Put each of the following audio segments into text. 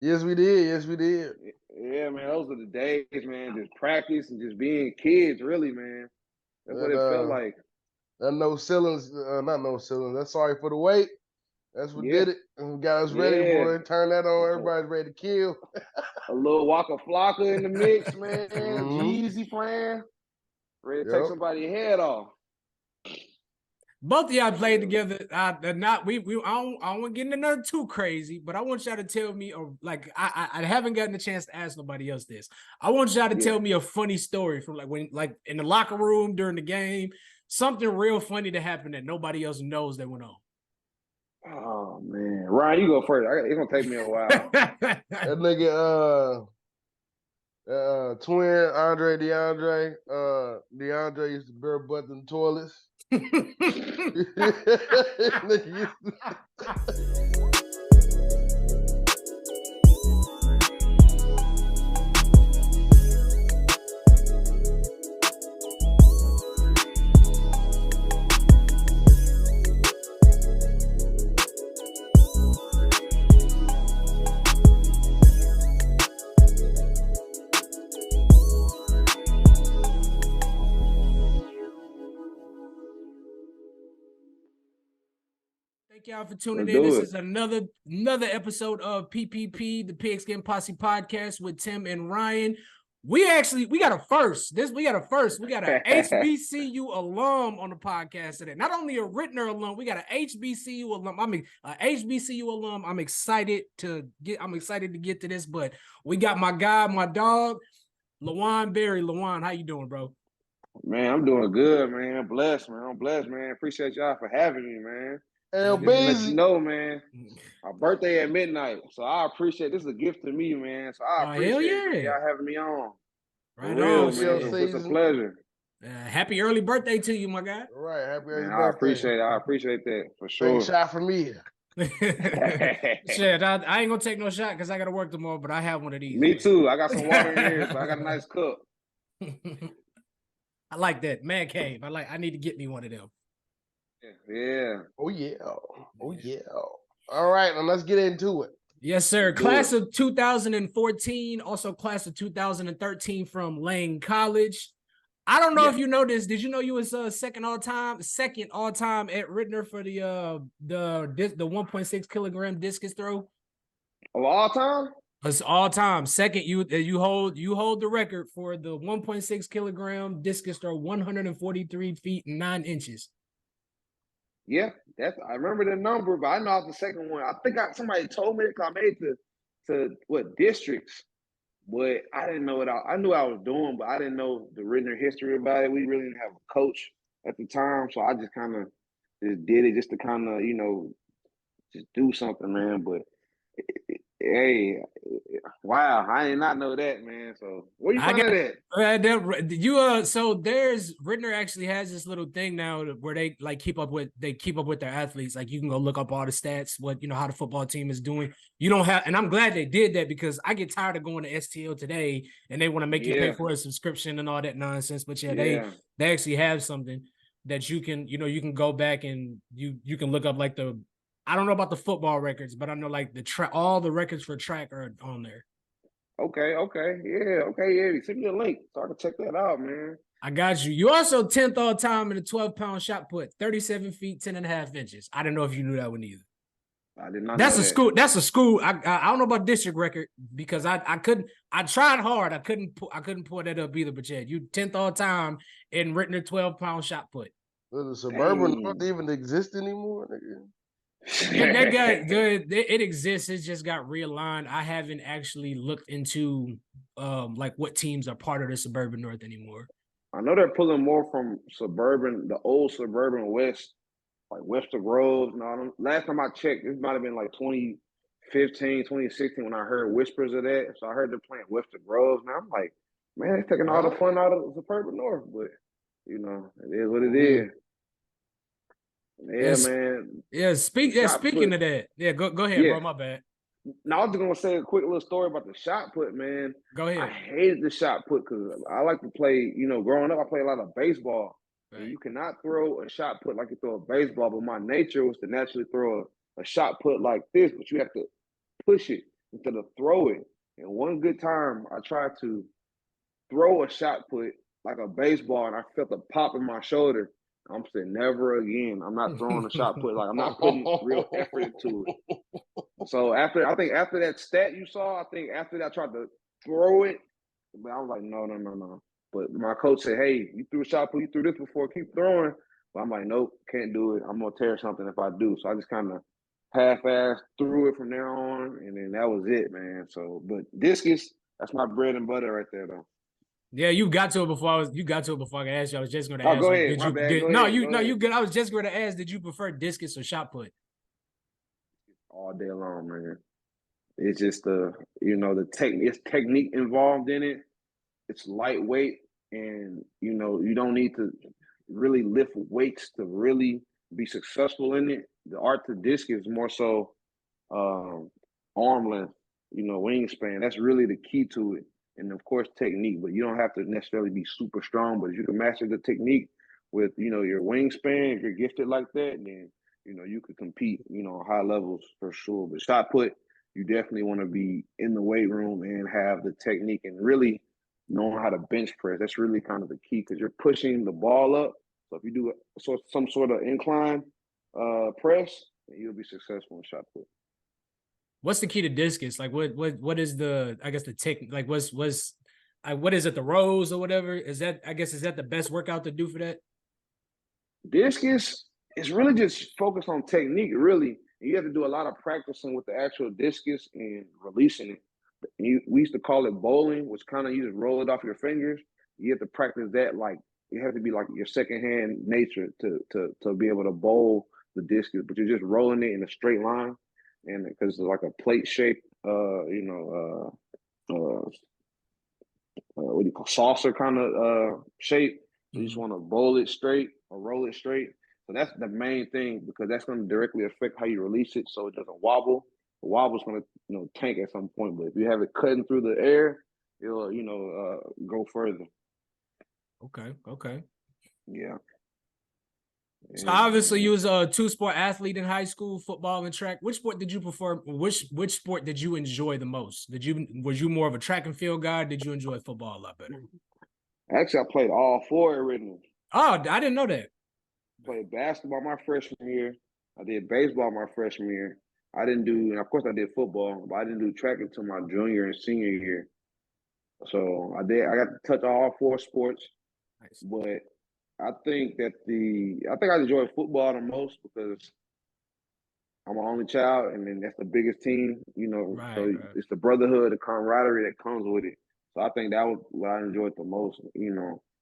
Yes, we did. Yes, we did. Yeah, man, those are the days, man. Just practice and just being kids, really, man. That's what And it felt like. that no ceilings, not no ceilings. That's sorry for the wait. That's what Yeah, did it. And got us ready, yeah. boy. Turn that on. Everybody's ready to kill. A little Waka Flocka in the mix, man. Mm-hmm. Jeezy playing, ready to take Yep. somebody's head off. Both of y'all played Yeah. together. Not we. I don't want to get into nothing too crazy, but I want y'all to tell me, or like I haven't gotten a chance to ask nobody else this. I want y'all to tell me a funny story from like in the locker room during the game, something real funny that happened that nobody else knows that went on. Oh man, Ryan, you go first. It's gonna take me a while. That nigga, twin DeAndre used to bare butt in toilets. Thank y'all for tuning in. This is another episode of PPP, the Pigskin Posse Podcast with Tim and Ryan. We got a first. We got an HBCU alum on the podcast today. Not only a Ritenour alum, we got an HBCU alum. HBCU alum. I'm excited to get to this, but we got my guy, my dog, LeJuan Berry. LeJuan, how you doing, bro? Man, I'm doing good, man. I'm blessed, man. Appreciate y'all for having me, man. Just to let you know, man, my birthday at midnight. So I appreciate this is a gift to me, man. So I appreciate y'all having me on. Right real, on, man. It's a pleasure. Happy early birthday to you, my guy. All right, happy early birthday. I appreciate that for sure. Take a shot from me. Shit, I ain't gonna take no shot because I gotta work tomorrow, but I have one of these. Me too. I got some water in here, so I got a nice cup. I like that. Man cave. I need to get me one of them. Yeah. Oh yeah. All right, now let's get into it. Yes, sir. Class of 2014, also class of 2013 from Lane College. I don't know if you know this. Did you know you was second all time at Ritenour for the 1.6 kilogram discus throw? Of all time? It's all time. Second, you hold the record for the 1.6 kilogram discus throw, 143 feet and 9 inches. Yeah, I remember the number, but I know I was the second one. I think somebody told me because I made to what districts, but I didn't know what I knew I was doing, but I didn't know the Ritenour history about it. We really didn't have a coach at the time, so I just kind of just did it just to kind of just do something, man. But hey, wow, I did not know that, man. So where you find that at? So there's Ritenour actually has this little thing now where they keep up with their athletes. Like you can go look up all the stats, how the football team is doing. You don't have, and I'm glad they did that because I get tired of going to STL today and they want to make you pay for a subscription and all that nonsense. But they actually have something that you can go back and you can look up like the. I don't know about the football records, but I know like all the records for track are on there. Okay. Send me a link so I can check that out, man. I got you. You also 10th all time in a 12-pound shot put, 37 feet, 10.5 inches. I didn't know if you knew that one either. I did not. That's a school. I don't know about district record because I couldn't. I tried hard. I couldn't pull that up either. But yeah, you 10th all time in Ritenour 12-pound shot put. Does the suburban not even exist anymore, nigga? It exists. It just got realigned. I haven't actually looked into what teams are part of the suburban north anymore. I know they're pulling more from the old suburban west, like Webster Groves. No, last time I checked, this might have been like 2015, 2016 when I heard whispers of that. So I heard they're playing Webster Groves. Now I'm like, man, it's taking all the fun out of the suburban north. But it is what it is. Yeah, man. Yeah, speaking of that. Yeah, go ahead, bro. My bad. Now I was just gonna say a quick little story about the shot put, man. Go ahead. I hated the shot put because I like to play, growing up I played a lot of baseball. Right. And you cannot throw a shot put like you throw a baseball, but my nature was to naturally throw a shot put like this, but you have to push it. instead of throw it. And one good time, I tried to throw a shot put like a baseball, and I felt a pop in my shoulder. I'm saying never again. I'm not throwing a shot put. Like I'm not putting real effort into it. So after that stat you saw, I think after that I tried to throw it, but I was like, no. But my coach said, hey, you threw a shot put, you threw this before, keep throwing. But I'm like, nope, can't do it. I'm gonna tear something if I do. So I just kind of half-assed threw it from there on, and then that was it, man. So, but discus, that's my bread and butter right there, though. Yeah, you got to it before I could ask you. I was just going to Oh, ask go you, ahead. did My you bad. Go no, ahead. you good. I was just going to ask, did you prefer discus or shot put? All day long, man. It's just the it's technique involved in it. It's lightweight, and you don't need to really lift weights to really be successful in it. The art to discus is more so arm length, wingspan. That's really the key to it. And of course, technique, but you don't have to necessarily be super strong. But if you can master the technique with, your wingspan, if you're gifted like that, then, you could compete, high levels for sure. But shot put, you definitely want to be in the weight room and have the technique and really knowing how to bench press. That's really kind of the key because you're pushing the ball up. So if you do some sort of incline press, you'll be successful in shot put. What's the key to discus? Like what is the, I guess, the tech, like what is it, the rows or whatever? Is that the best workout to do for that? Discus is really just focused on technique, really. You have to do a lot of practicing with the actual discus and releasing it. We used to call it bowling, which kind of you just roll it off your fingers. You have to practice that like it has to be like your second hand nature to be able to bowl the discus, but you're just rolling it in a straight line, and because it's like a plate shape, what do you call saucer kind of shape. So you just want to bowl it straight or roll it straight. So that's the main thing because that's going to directly affect how you release it, so it doesn't wobble. The wobble's going to tank at some point, but if you have it cutting through the air, it'll go further. Okay. Yeah. So obviously you was a two-sport athlete in high school, football and track. Which sport did you prefer? Which sport did you enjoy the most? Was you more of a track and field guy? Did you enjoy football a lot better? Actually, I played all four at Ritenour. Oh, I didn't know that. Played basketball my freshman year. I did baseball my freshman year. I didn't do, and of course I did football, but I didn't do track until my junior and senior year. So I got to touch all four sports. Nice. But I think I enjoy football the most because I'm an only child, and then that's the biggest team, Right. It's the brotherhood, the camaraderie that comes with it. So I think that was what I enjoyed the most,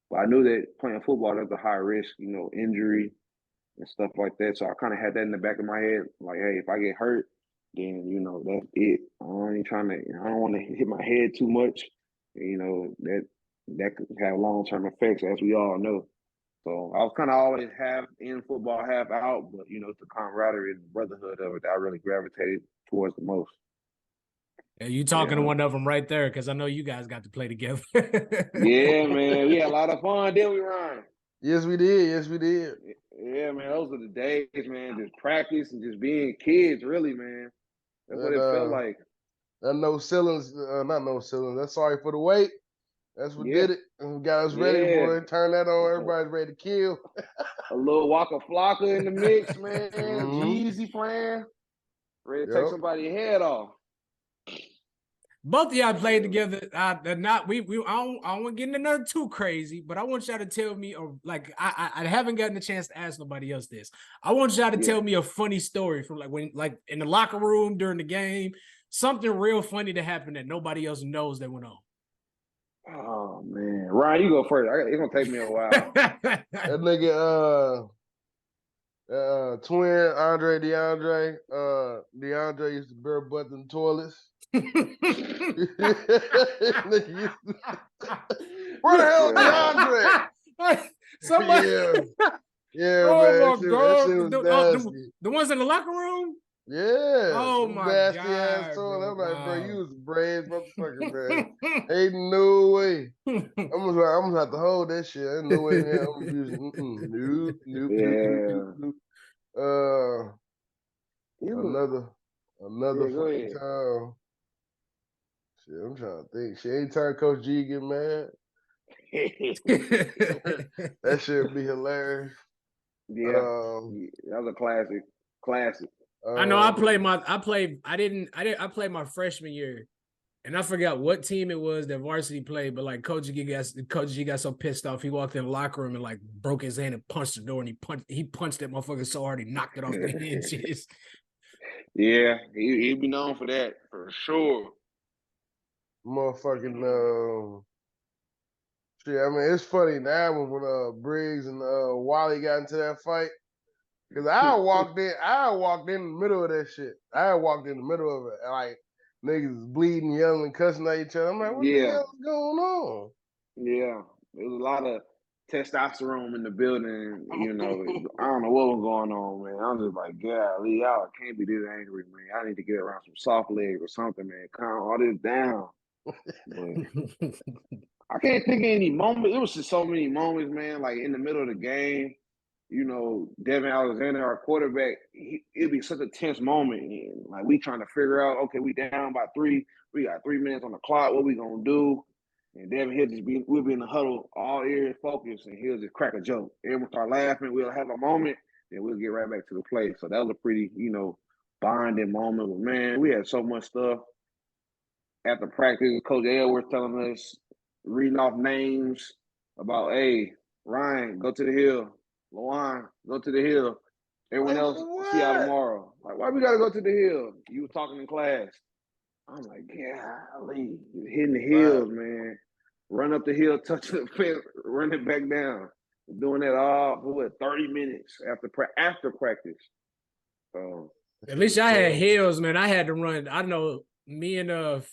But I knew that playing football, there's a high risk, injury and stuff like that. So I kind of had that in the back of my head, like, hey, if I get hurt, then that's it. I don't want to hit my head too much. That could have long-term effects, as we all know. So I was kind of always half in football, half out, but it's the camaraderie and the brotherhood of it that I really gravitated towards the most. Yeah, you talking to one of them right there, because I know you guys got to play together. Yeah, man, we had a lot of fun, didn't we, Ryan? Yes, we did. Yeah, man, those are the days, man. Just practice and just being kids, really, man. That's what it felt like. That no ceilings, not no ceilings. That's sorry for the wait. That's what did it. And got us ready for it. Turn that on. Everybody's ready to kill. A little Waka Flocka in the mix, man. Jeezy playing. Ready to take somebody's head off. Both of y'all played together. I don't want to get into nothing too crazy, but I want y'all to tell me, I haven't gotten a chance to ask nobody else this. I want y'all to tell me a funny story from when in the locker room during the game, something real funny that happened that nobody else knows that went on. Oh man, Ryan, you go first. It's gonna take me a while. That nigga, twin DeAndre used to bare butt in toilets. Where the hell DeAndre? Somebody. Yeah, oh man. My God. The ones in the locker room? Yeah. Oh my nasty God. Ass toilet. I'm like, bro, you was a brave motherfucker, man. Ain't no way. I'm gonna have to hold that shit. Ain't no way, man. I'm using nope. Another fucking time. Shit, I'm trying to think. Shit, anytime Coach G get mad, that shit be hilarious. Yeah, that was a classic. Classic. I know I played my freshman year, and I forgot what team it was that varsity played, but like Coach G got so pissed off, he walked in the locker room and like broke his hand and punched the door, and he punched that motherfucker so hard he knocked it off the hinges. Yeah, he'd be known for that for sure. Motherfucking shit. I mean, it's funny now when Briggs and Wally got into that fight. Cause I walked in the middle of that shit. I walked in the middle of it, and like niggas bleeding, yelling, and cussing at each other. I'm like, what the hell is going on? Yeah, there was a lot of testosterone in the building. You know, I don't know what was going on, man. I'm just like, golly, y'all can't be this angry, man. I need to get around some soft legs or something, man. Calm all this down. But I can't think of any moment. It was just so many moments, man. Like in the middle of the game, you know, Devin Alexander, our quarterback, it'd be such a tense moment. And like we trying to figure out, okay, we down by 3. We got 3 minutes on the clock. What we gonna do? And Devin he'll we'll be in the huddle, all ears focused, and he'll just crack a joke. Everyone start laughing. We'll have a moment, then we'll get right back to the play. So that was a pretty, you know, bonding moment. But man, we had so much stuff after practice. Coach L was telling us, reading off names about, hey, Ryan, go to the hill. LeJuan, go to the hill. Everyone else, see y'all tomorrow. Like, why we gotta go to the hill? You were talking in class. I'm like, golly, you're hitting the hills, man. Run up the hill, touch the fence, run it back down. Doing that all for what, 30 minutes after practice. So at least I had hills, man. I had to run. I know me and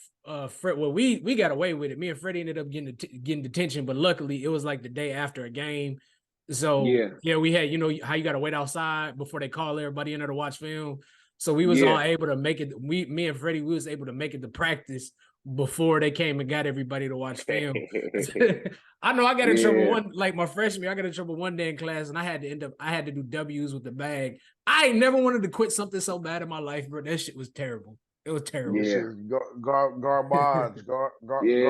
Fred. Well, we got away with it. Me and Freddie ended up getting detention, but luckily it was like the day after a game. So yeah, we had, you know how you got to wait outside before they call everybody in there to watch film. So we was all able to make it. Me and Freddie, we was able to make it to practice before they came and got everybody to watch film. I know I got in trouble my freshman year, I got in trouble one day in class, and I had to do W's with the bag. I ain't never wanted to quit something so bad in my life, bro. That shit was terrible. It was terrible. Yeah. Garbage. Yeah.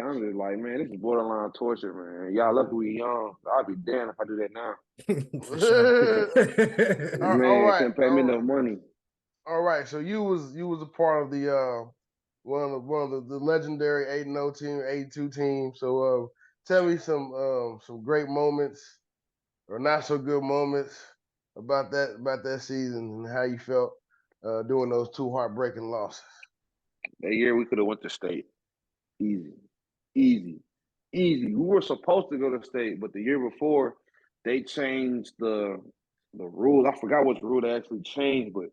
I'm just like, man, this is borderline torture, man. Y'all lucky we young. I'd be damned if I do that now. Man, couldn't pay me no money. All right, so you was a part of the one of the legendary 8-0 team, 82 team. So tell me some great moments or not so good moments about that season and how you felt doing those 2 heartbreaking losses. That year we could have went to state. Easy. We were supposed to go to state, but the year before they changed the rules. I forgot which rule they actually changed, but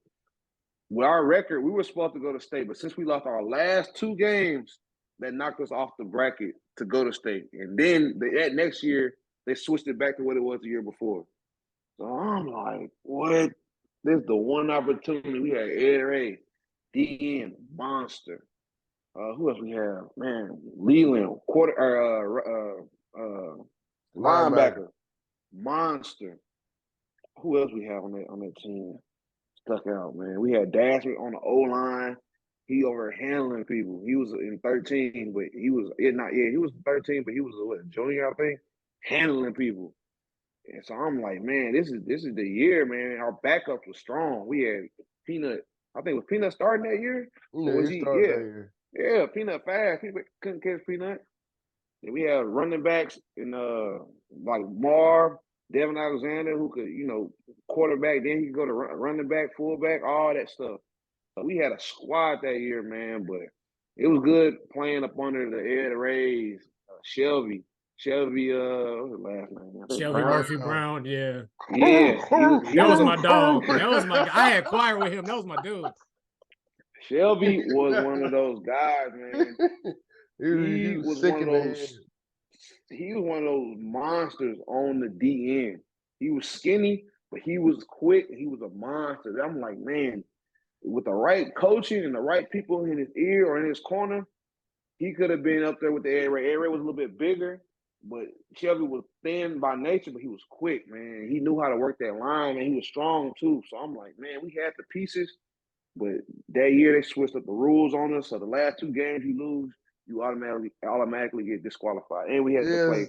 with our record, we were supposed to go to state. But since we lost our last 2 games, that knocked us off the bracket to go to state. And then that next year, they switched it back to what it was the year before. So I'm like, what? This is the one opportunity. We had Ed Ray, DN, monster. Who else we have? Man, Leland, linebacker, monster. Who else we have on that team? Stuck out, man. We had Dasher on the O-line. He over handling people. He was in 13, but he was he was 13, but he was a junior, I think, handling people. And so I'm like, man, this is the year, man. Our backup was strong. We had Peanut. I think was Peanut starting that year? Yeah, he started that year. Yeah, Peanut fast. People couldn't catch Peanut. And we had running backs in like Marv, Devin Alexander, who could, you know, quarterback. Then he could go to running back, fullback, all that stuff. So we had a squad that year, man. But it was good playing up under the Ed Rays, Shelby, what's his last name? Shelby Murphy Brown, yeah. Yeah. That was my dog. That was my guy. I had choir with him. That was my dude. Shelby was one of those guys, man. He was one of those monsters on the DN. He was skinny, but he was quick. He was a monster. I'm like, man, with the right coaching and the right people in his ear or in his corner, he could have been up there with the Air Ray. Air Ray was a little bit bigger, but Shelby was thin by nature, but he was quick, man. He knew how to work that line, and he was strong too. So I'm like, man, we had the pieces. But that year they switched up the rules on us. So the last 2 games you lose, you automatically get disqualified. And we had to Yes. play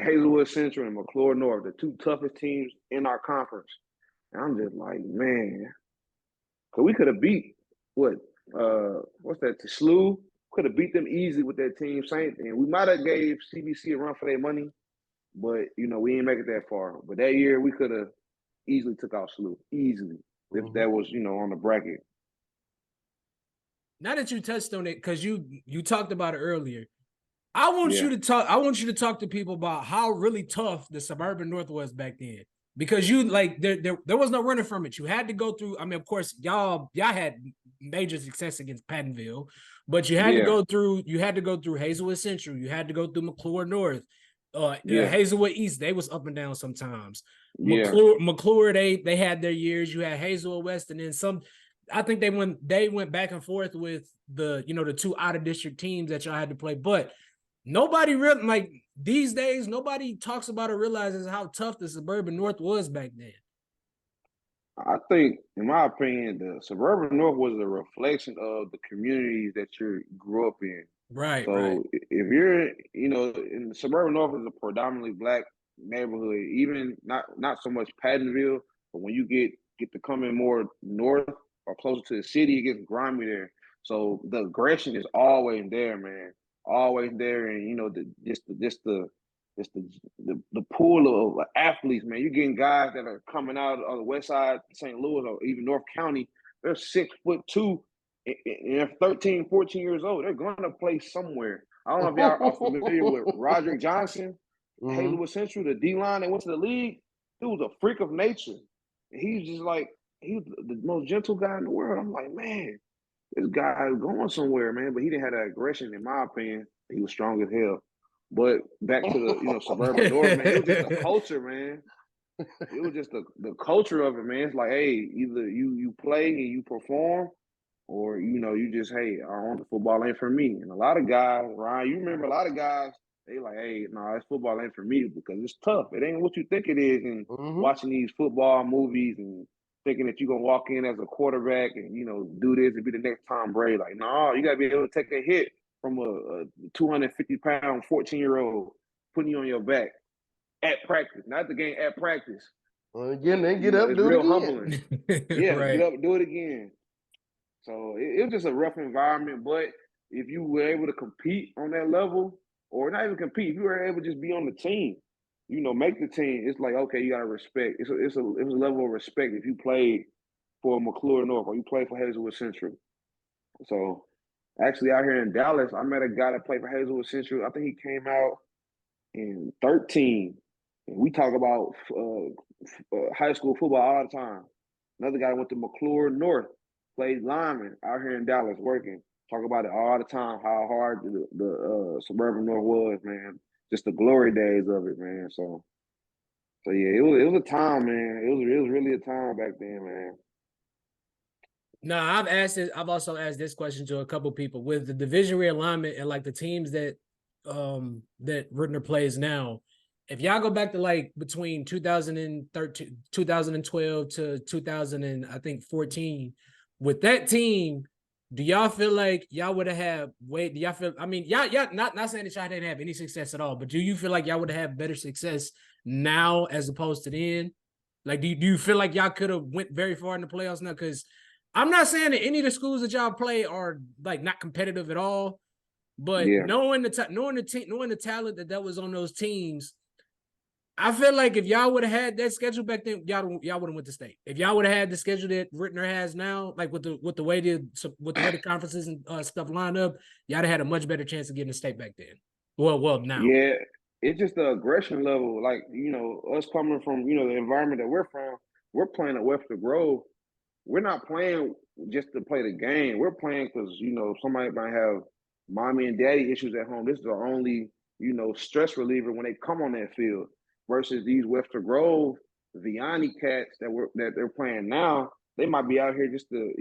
Hazelwood Central and McClure North, the 2 toughest teams in our conference. And I'm just like, man, because we could have beat what's that? SLU could have beat them easily with that team. Same thing. We might have gave CBC a run for their money, but we didn't make it that far. But that year we could have easily took out SLU easily if that was on the bracket. Now that you touched on it, because you talked about it earlier, I want you to talk. I want you to talk to people about how really tough the suburban North was back then. Because there was no running from it. You had to go through. I mean, of course, y'all had major success against Pattonville, but you had to go through. You had to go through Hazelwood Central. You had to go through McClure North. Hazelwood East. They was up and down sometimes. McClure they had their years. You had Hazelwood West, and then some. I think they went back and forth with the 2 out of district teams that y'all had to play, but nobody really, like, these days, nobody talks about or realizes how tough the suburban North was back then. I think, in my opinion, the suburban North was a reflection of the communities that you grew up in. Right. So if you're, in the suburban North is a predominantly Black neighborhood, even not so much Pattonville, but when you get to come in more north or closer to the city, it gets grimy there. So the aggression is always there, man. Always there, and the pool of athletes, man. You're getting guys that are coming out on the west side, St. Louis, or even North County. They're 6'2", and they're 13, 14 years old. They're going to play somewhere. I don't know if y'all are familiar with Roderick Johnson, Hazelwood Central, the D-line that went to the league. He was a freak of nature. He's just like, he was the most gentle guy in the world. I'm like, man, this guy is going somewhere, man. But he didn't have that aggression, in my opinion. He was strong as hell. But back to the suburban North, man, it was just the culture, man. It was just the culture of it, man. It's like, hey, either you play and you perform, or you just, hey, I want the football ain't for me. And a lot of guys, Ryan, you remember a lot of guys, they like, hey, no, this football ain't for me because it's tough. It ain't what you think it is. And watching these football movies and thinking that you're gonna walk in as a quarterback and do this and be the next Tom Brady. Like, no, you gotta be able to take a hit from a 250-pound 14-year-old putting you on your back at practice, not the game, at practice. Well, again, then get up, it's do real it again. humbling. Yeah, right. Get up, do it again. So it was just a rough environment, but if you were able to compete on that level, or not even compete, if you were able to just be on the team, make the team, it's like, okay, you got to respect. It was a level of respect if you played for McClure North or you played for Hazelwood Central. So actually out here in Dallas, I met a guy that played for Hazelwood Central. I think he came out in 13. And we talk about high school football all the time. Another guy went to McClure North, played lineman out here in Dallas working. Talk about it all the time, how hard the suburban North was, man. Just the glory days of it, man. So yeah, it was a time, man. It was really a time back then, man. No, I've also asked this question to a couple people with the division realignment and like the teams that Ritenour plays now. If y'all go back to like between 2013, 2012 to 2014, with that team, do y'all feel like y'all would have do y'all feel? I mean, y'all not saying that y'all didn't have any success at all, but do you feel like y'all would have better success now as opposed to then? Like, do you feel like y'all could have went very far in the playoffs now? Because I'm not saying that any of the schools that y'all play are like not competitive at all, but knowing the talent that was on those teams, I feel like if y'all would have had that schedule back then, y'all would have went to state. If y'all would have had the schedule that Ritenour has now, like with the way the conferences and stuff line up, y'all would have had a much better chance of getting to state back then. Well, now. Yeah, it's just the aggression level. Like, us coming from, the environment that we're from, we're playing at Webster Grove. We're not playing just to play the game. We're playing because, somebody might have mommy and daddy issues at home. This is our only, stress reliever when they come on that field. Versus these Webster Grove, Vianney cats that they're playing now, they might be out here just to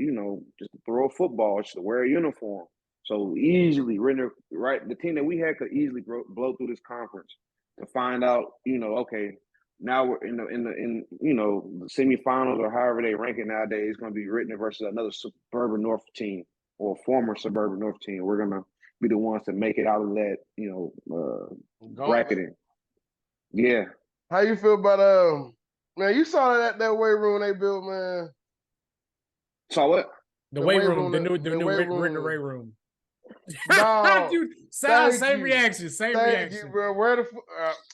throw a football, just to wear a uniform. So easily, the team that we had could easily blow through this conference to find out, okay, now we're in the semifinals or however they rank it nowadays. It's going to be Ritenour versus another suburban North team or former suburban North team. We're going to be the ones to make it out of that bracketing. Yeah. How you feel about man? You saw that weight room they built, man. Saw what? The weight room, the new Ritenour weight room. No, dude, same reaction. Thank you, bro. Where the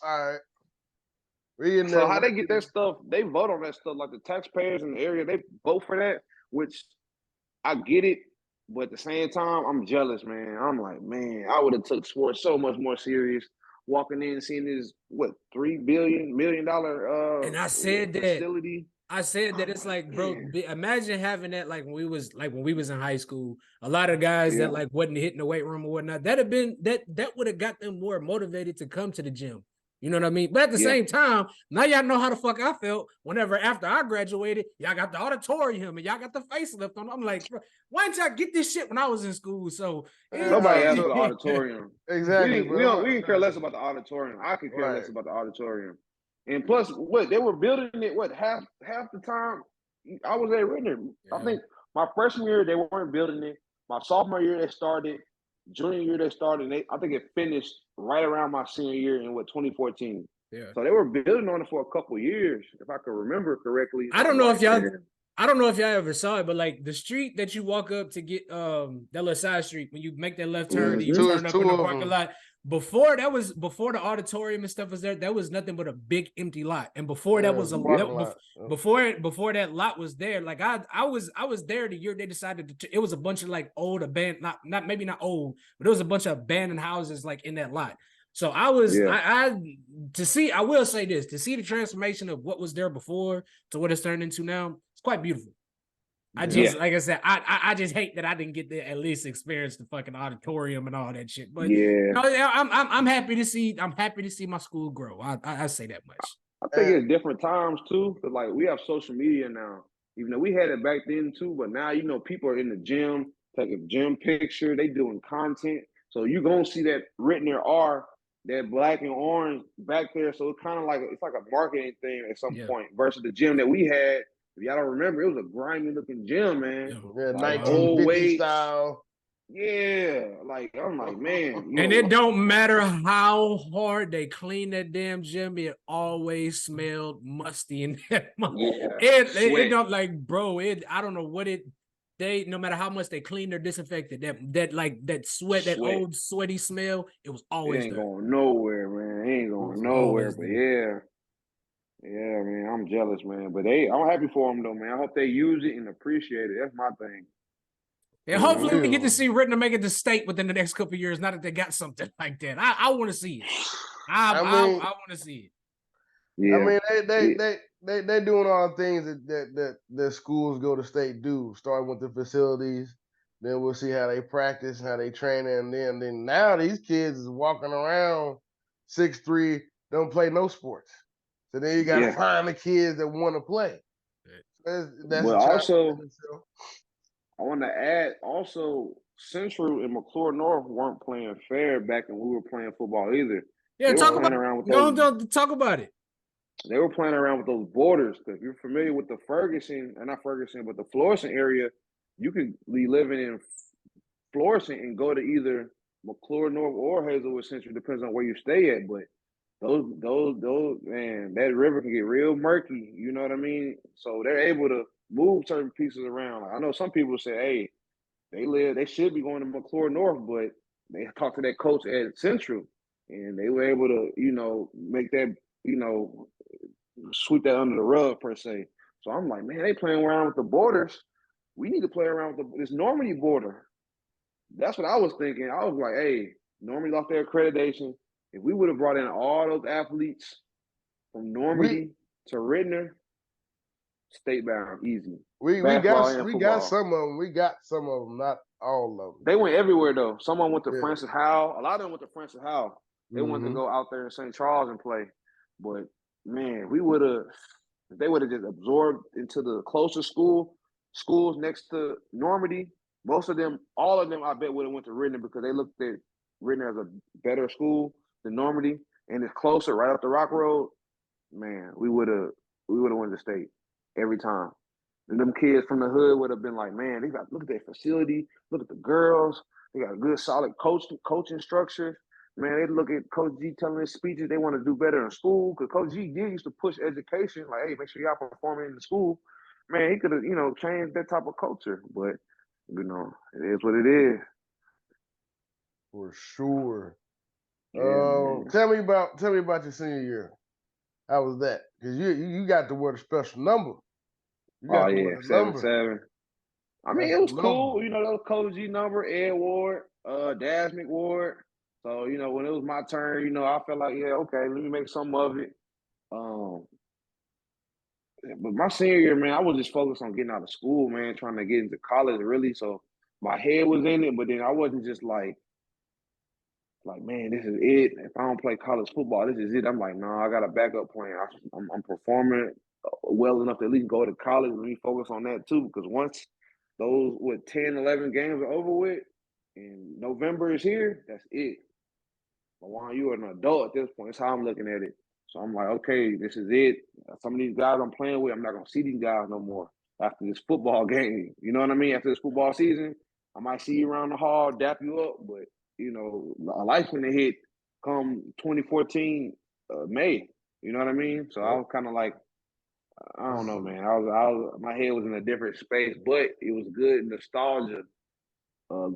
all right. So how they get that stuff? They vote on that stuff. Like the taxpayers in the area, they vote for that. Which I get it, but at the same time, I'm jealous, man. I'm like, man, I would have took sports so much more serious. Walking in and seeing this $3 million and I said facility. I said that it's like, bro, imagine having that like when we was in high school. A lot of guys that like wasn't hitting the weight room or whatnot. That'd have been that would have got them more motivated to come to the gym. You know what I mean? But at the same time, now y'all know how the fuck I felt whenever after I graduated, y'all got the auditorium and y'all got the facelift on. I'm like, why didn't y'all get this shit when I was in school? So nobody asked for the auditorium. Exactly. We can care less about the auditorium. I could care less about the auditorium. And plus, they were building it. Half the time I was at Ritenour. I think my freshman year they weren't building it. My sophomore year they started. Junior year they started. I think it finished right around my senior year in 2014. Yeah. So they were building on it for a couple of years, if I can remember correctly. I don't know if y'all ever saw it, but like the street that you walk up to get that little side street when you make that left turn and you turn up in the parking lot. Before the auditorium and stuff was there, that was nothing but a big empty lot. And before that was before that lot was there, like I was there the year they decided to. It was a bunch of like old abandoned, maybe not old, but it was a bunch of abandoned houses like in that lot. So I was I will say this, to see the transformation of what was there before to what it's turned into now, it's quite beautiful. Like I said, I just hate that I didn't get to at least experience the fucking auditorium and all that shit. But I'm happy to see my school grow. I say that much. I think it's different times too, because like we have social media now. Even though we had it back then too, but now people are in the gym, take a gym picture, they doing content. So you're gonna see that Ritenour R, that black and orange back there. So it's kind of like it's like a marketing thing at some point versus the gym that we had. If y'all don't remember, it was a grimy looking gym, man. Yeah, like 1950 style. Yeah, like I'm like, man. And it don't matter how hard they clean that damn gym, it always smelled musty in that. It don't like, bro. I don't know what it. No matter how much they cleaned or disinfected, that sweat, that old sweaty smell, it was always ain't going nowhere, man. It ain't going nowhere, but yeah, man, I'm jealous, man. But I'm happy for them, though, man. I hope they use it and appreciate it. That's my thing. And hopefully we get to see Ritenour make it to state within the next couple of years. Not that they got something like that. I want to see it. I want to see it. Yeah. I mean, they doing all the things that schools go to state do, starting with the facilities. Then we'll see how they practice, how they train, and then now these kids is walking around 6'3", don't play no sports. So then you got to find the kids that want to play. That's also, I want to add, also, Central and McClure North weren't playing fair back when we were playing football either. Yeah, talk about it. They were playing around with those borders. Because if you're familiar with the the Florissant area, you could be living in Florissant and go to either McClure North or Hazelwood Central, depends on where you stay at. But those man, that river can get real murky. You know what I mean? So they're able to move certain pieces around. Like, I know some people say, hey, they should be going to McClure North, but they talked to that coach at Central, and they were able to, make that, sweep that under the rug per se. So I'm like, man, they playing around with the borders. We need to play around with this Normandy border. That's what I was thinking. I was like, hey, Normandy lost their accreditation. If we would have brought in all those athletes from Normandy to Ritenour, state bound, easy. We got some of them. We got some of them, not all of them. They went everywhere though. Someone went to Francis Howell. A lot of them went to Francis Howell. They wanted to go out there in St. Charles and play. But man, if they would have just absorbed into the closer schools next to Normandy, all of them, I bet would have went to Ritenour because they looked at Ritenour as a better school than Normandy, and it's closer, right up the Rock Road. man, we would have won the state every time. And them kids from the hood would have been like, man, they got look at their facility, look at the girls, they got a good solid coaching structure. Man, they look at Coach G telling his speeches, they want to do better in school. Because Coach G used to push education, like, hey, make sure y'all performing in the school. Man, he could have, changed that type of culture. But, it is what it is. For sure. Yeah, Tell me about your senior year. How was that? Because you got to wear the special number. You oh got to wear yeah, the number. 7-7. I mean, That's it the was number. cool. That was Coach G number, Ed Ward, Dasmic Ward. So, when it was my turn, I felt like, yeah, okay, let me make some of it. But my senior year, man, I was just focused on getting out of school, man, trying to get into college, really. So my head was in it, but then I wasn't just like, man, this is it. If I don't play college football, this is it. I'm like, no, I got a backup plan. I'm performing well enough to at least go to college. Let me focus on that too, because once those 10, 11 games are over with, and November is here, that's it. LeJuan, you are an adult at this point. That's how I'm looking at it. So I'm like, okay, this is it. Some of these guys I'm playing with, I'm not gonna see these guys no more after this football game. You know what I mean? After this football season, I might see you around the hall, dap you up, but a life's gonna hit come 2014 May. You know what I mean? So I was kind of like, I don't know, man. My head was in a different space, but it was good nostalgia.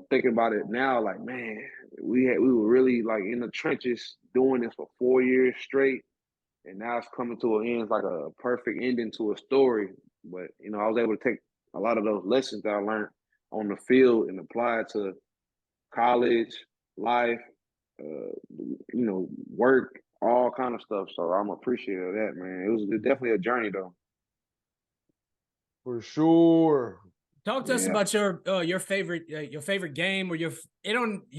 Thinking about it now, like, man, we were really like in the trenches doing this for 4 years straight, and now it's coming to an end. It's like a perfect ending to a story. But I was able to take a lot of those lessons that I learned on the field and apply it to college life, work, all kind of stuff. So I'm appreciative of that, man. It was definitely a journey, though. For sure. Talk to us about your favorite game or you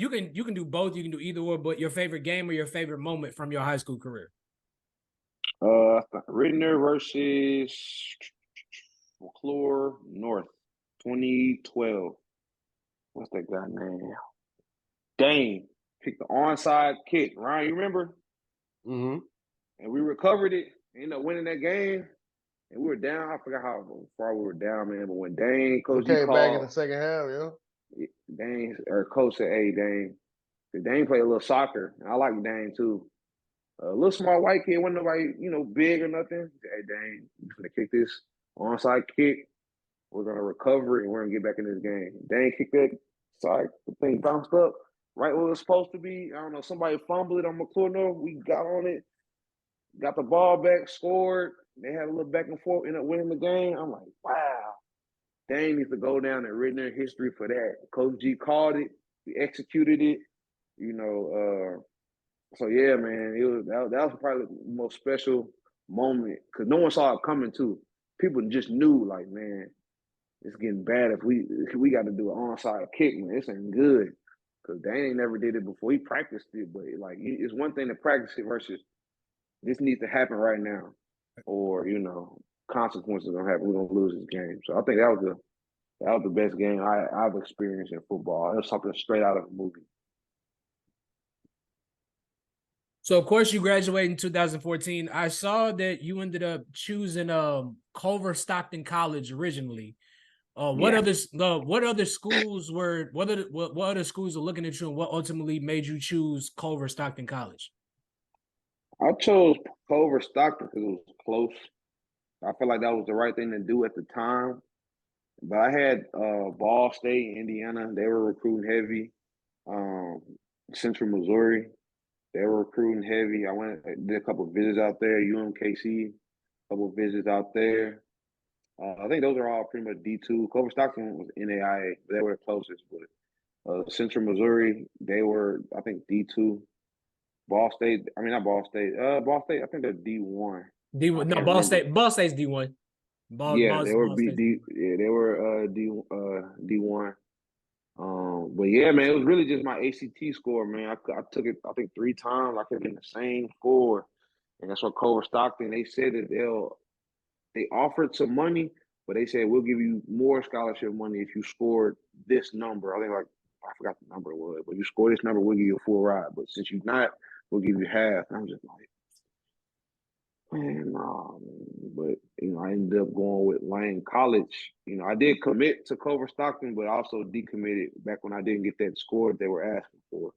can do both, you can do either or, but your favorite game or your favorite moment from your high school career. Ritenour versus McClure North, 2012. What's that guy name? Dane kicked the onside kick. Ryan, you remember? Mm-hmm. And we recovered it. Ended up winning that game. And we were down. I forgot how far we were down, man. But when Dane, Coach G called, back in the second half, yeah. Dane or Coach said, "Hey, Dane." Dane played a little soccer. And I like Dane too. A little small white kid, wasn't nobody, big or nothing. Hey, Dane, we're gonna kick this onside kick. We're gonna recover it and we're gonna get back in this game. Dane kicked that side, the thing bounced up right where it was supposed to be. I don't know, somebody fumbled it on McClure. We got on it, got the ball back, scored. They had a little back and forth, ended up winning the game. I'm like, wow. Dane needs to go down in written history for that. Coach G called it, we executed it, so yeah, man, that was probably the most special moment because no one saw it coming too. People just knew, like, man, it's getting bad if we got to do an onside kick, man. This ain't good because Dane never did it before. He practiced it, but like it's one thing to practice it versus this needs to happen right now, or consequences are gonna happen. We're gonna lose this game. So I think that was the best game I've experienced in football. It was something straight out of a movie. So of course you graduated in 2014. I saw that you ended up choosing Culver Stockton College originally. What other schools were what other schools were looking at you, and what ultimately made you choose Culver Stockton College? I chose Culver Stockton because it was close. I felt like that was the right thing to do at the time. But I had Ball State, Indiana. They were recruiting heavy. Central Missouri, they were recruiting heavy. I did a couple of visits out there. UMKC, a couple of visits out there. I think those are all pretty much D2. Culver Stockton was NAIA. They were the closest. But Central Missouri, they were, I think, D2. Ball State, I mean, not Ball State. Ball State, I think they're D1. D1. No, Ball State's D1. They were D1. But yeah, man, it was really just my ACT score, man. I took it, I think 3 times. I could get the same score, and that's what Culver Stockton. They said that they offered some money, but they said we'll give you more scholarship money if you scored this number. I think I forgot the number it was, but if you score this number, we'll give you a full ride. But since you're not, we'll give you half. And I'm just like, Man, nah, man. But I ended up going with Lane College. I did commit to Culver Stockton, but also decommitted back when I didn't get that score they were asking for.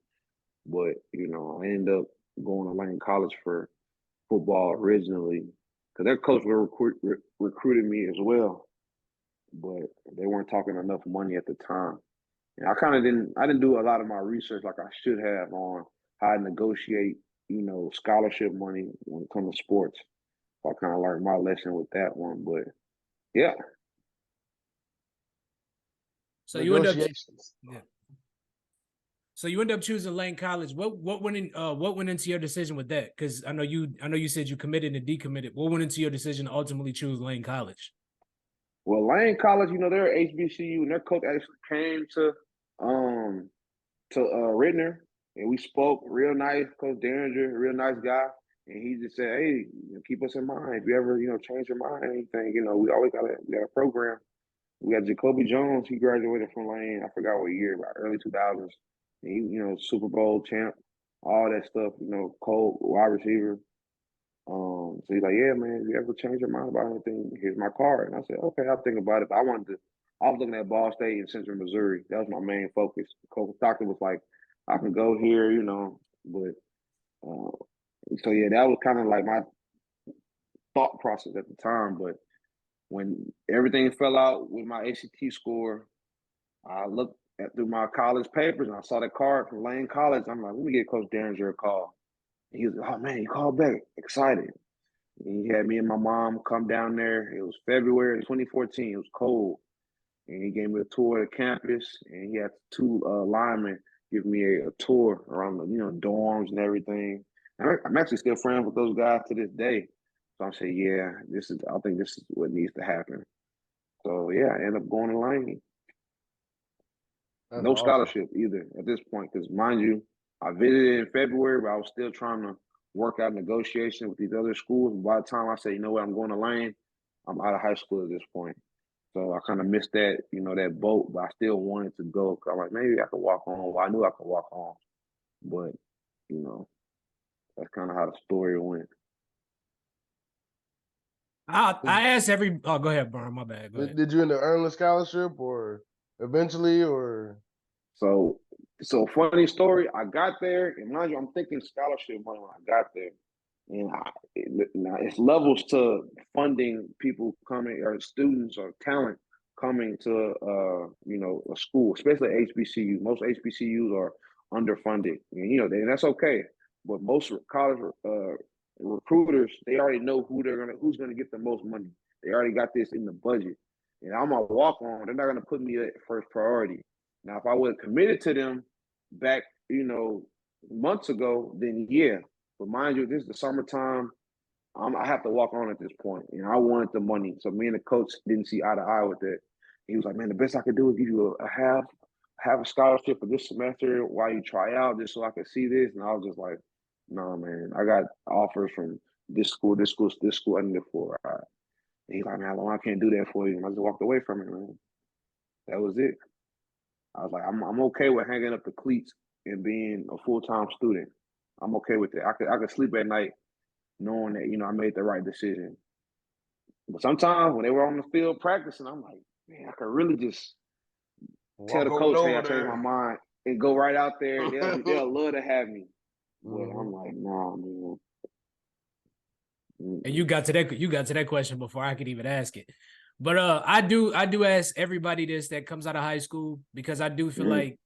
But I ended up going to Lane College for football originally because their coach recruited me as well, but they weren't talking enough money at the time. And I didn't do a lot of my research like I should have on how to negotiate, scholarship money when it comes to sports. So I kind of learned my lesson with that one. But yeah, So you end up Negotiations. yeah. So you end up choosing Lane College. What went into your decision with that? Because I know you said you committed and decommitted. What went into your decision to ultimately choose Lane College? well, Lane College, they're HBCU, and their coach actually came to Ritenour, and we spoke. Real nice, Coach Derringer, real nice guy. And he just said, "Hey, keep us in mind. If you ever, change your mind, anything, we always got a program. We got Jacoby Jones. He graduated from Lane. I forgot what year, about early 2000s. And he, Super Bowl champ, all that stuff. Cold wide receiver. So he's like, yeah, man, if you ever change your mind about anything, here's my card. And I said, okay, I'll think about it. But I was looking at Ball State in Central Missouri. That was my main focus. Coach Stockton was like, I can go here, but so yeah, that was kind of like my thought process at the time. But when everything fell out with my ACT score, I looked through my college papers and I saw that card from Lane College. I'm like, let me get Coach Derringer a call. And he was like, oh man, he called back, excited. And he had me and my mom come down there. It was February 2014. It was cold. And he gave me a tour of the campus, and he had two linemen give me a tour around the dorms and everything. And I'm actually still friends with those guys to this day. So I said, yeah, I think this is what needs to happen. So yeah, I ended up going to Lane. That's No awesome. scholarship either at this point, because mind you, I visited in February, but I was still trying to work out negotiation with these other schools. And by the time I said, you know what, I'm going to Lane, I'm out of high school at this point. So I kind of missed that, that boat, but I still wanted to go. I'm like, maybe I could walk home. Well, I knew I could walk home, but that's kind of how the story went. I asked every. Oh, go ahead, Brian. My bad. Go ahead. Did you end up earning a scholarship or eventually or? So funny story. I got there, and mind you, I'm thinking scholarship money when I got there. And now it's levels to funding people coming or students or talent coming to a school, especially HBCU. Most HBCUs are underfunded, and that's okay. But most college recruiters, they already know who's gonna get the most money. They already got this in the budget, and I'm a walk on. They're not gonna put me at first priority. Now, if I would have committed to them back, months ago, then yeah. But mind you, this is the summertime. I have to walk on at this point. I wanted the money. So me and the coach didn't see eye to eye with it. He was like, man, the best I could do is give you a have a scholarship for this semester while you try out, just so I could see this. And I was just like, no, man, I got offers from this school, this school, this school. I need it for. And he's like, man, I can't do that for you. And I just walked away from it, man. That was it. I was like, I'm okay with hanging up the cleats and being a full-time student. I'm okay with it. I could sleep at night knowing that, I made the right decision. But sometimes when they were on the field practicing, I'm like, man, I could really just tell the coach, hey, I changed my mind and go right out there. They'll love to have me. But I'm like, nah, man. And you got to that question before I could even ask it. But I do ask everybody this that comes out of high school, because I do feel like,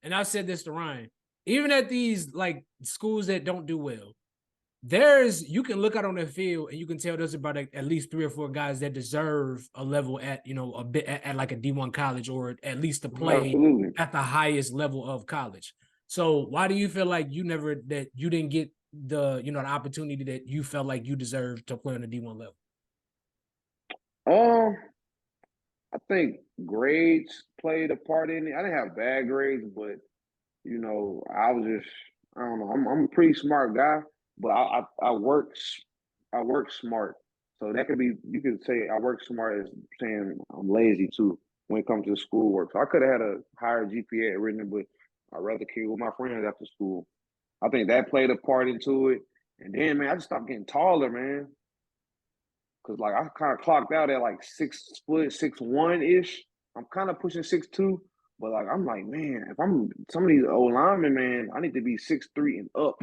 and I said this to Ryan, even at these like schools that don't do well, you can look out on the field and you can tell there's about at least 3 or 4 guys that deserve a level at, a bit at like a D1 college, or at least to play at the highest level of college. So why do you feel like you didn't get the opportunity that you felt like you deserved to play on the D1 level? I think grades played a part in it. I didn't have bad grades, but I was just, I don't know. I'm a pretty smart guy, but I work smart. So that could be, you could say I work smart as saying I'm lazy too when it comes to schoolwork. So I could have had a higher GPA at Ritenour, but I'd rather kick with my friends after school. I think that played a part into it. And then, man, I just stopped getting taller, man. Cause like I kind of clocked out at like 6', 6'1" ish. I'm kind of pushing 6'2", but like I'm like, man, if I'm some of these old linemen, man, I need to be 6'3" and up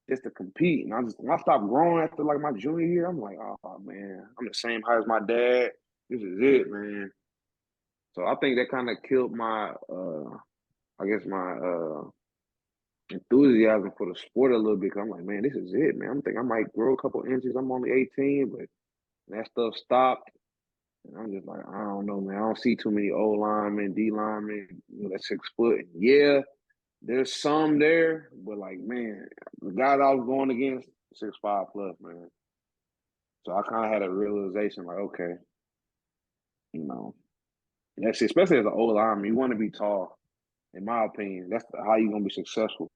just to compete. And when I stopped growing after like my junior year, I'm like, oh man, I'm the same height as my dad. This is it, man. So I think that kind of killed my, I guess my enthusiasm for the sport a little bit. Cause I'm like, man, this is it, man. I'm thinking I might grow a couple inches. I'm only 18, but that stuff stopped. And I'm just like, I don't know, man. I don't see too many O linemen, D linemen, that's 6 foot. Yeah, there's some there, but like, man, the guys I was going against, 6'5" plus, man. So I kind of had a realization, like, okay, you know, that's especially as an old lineman, you want to be tall. In my opinion, that's how you're gonna be successful.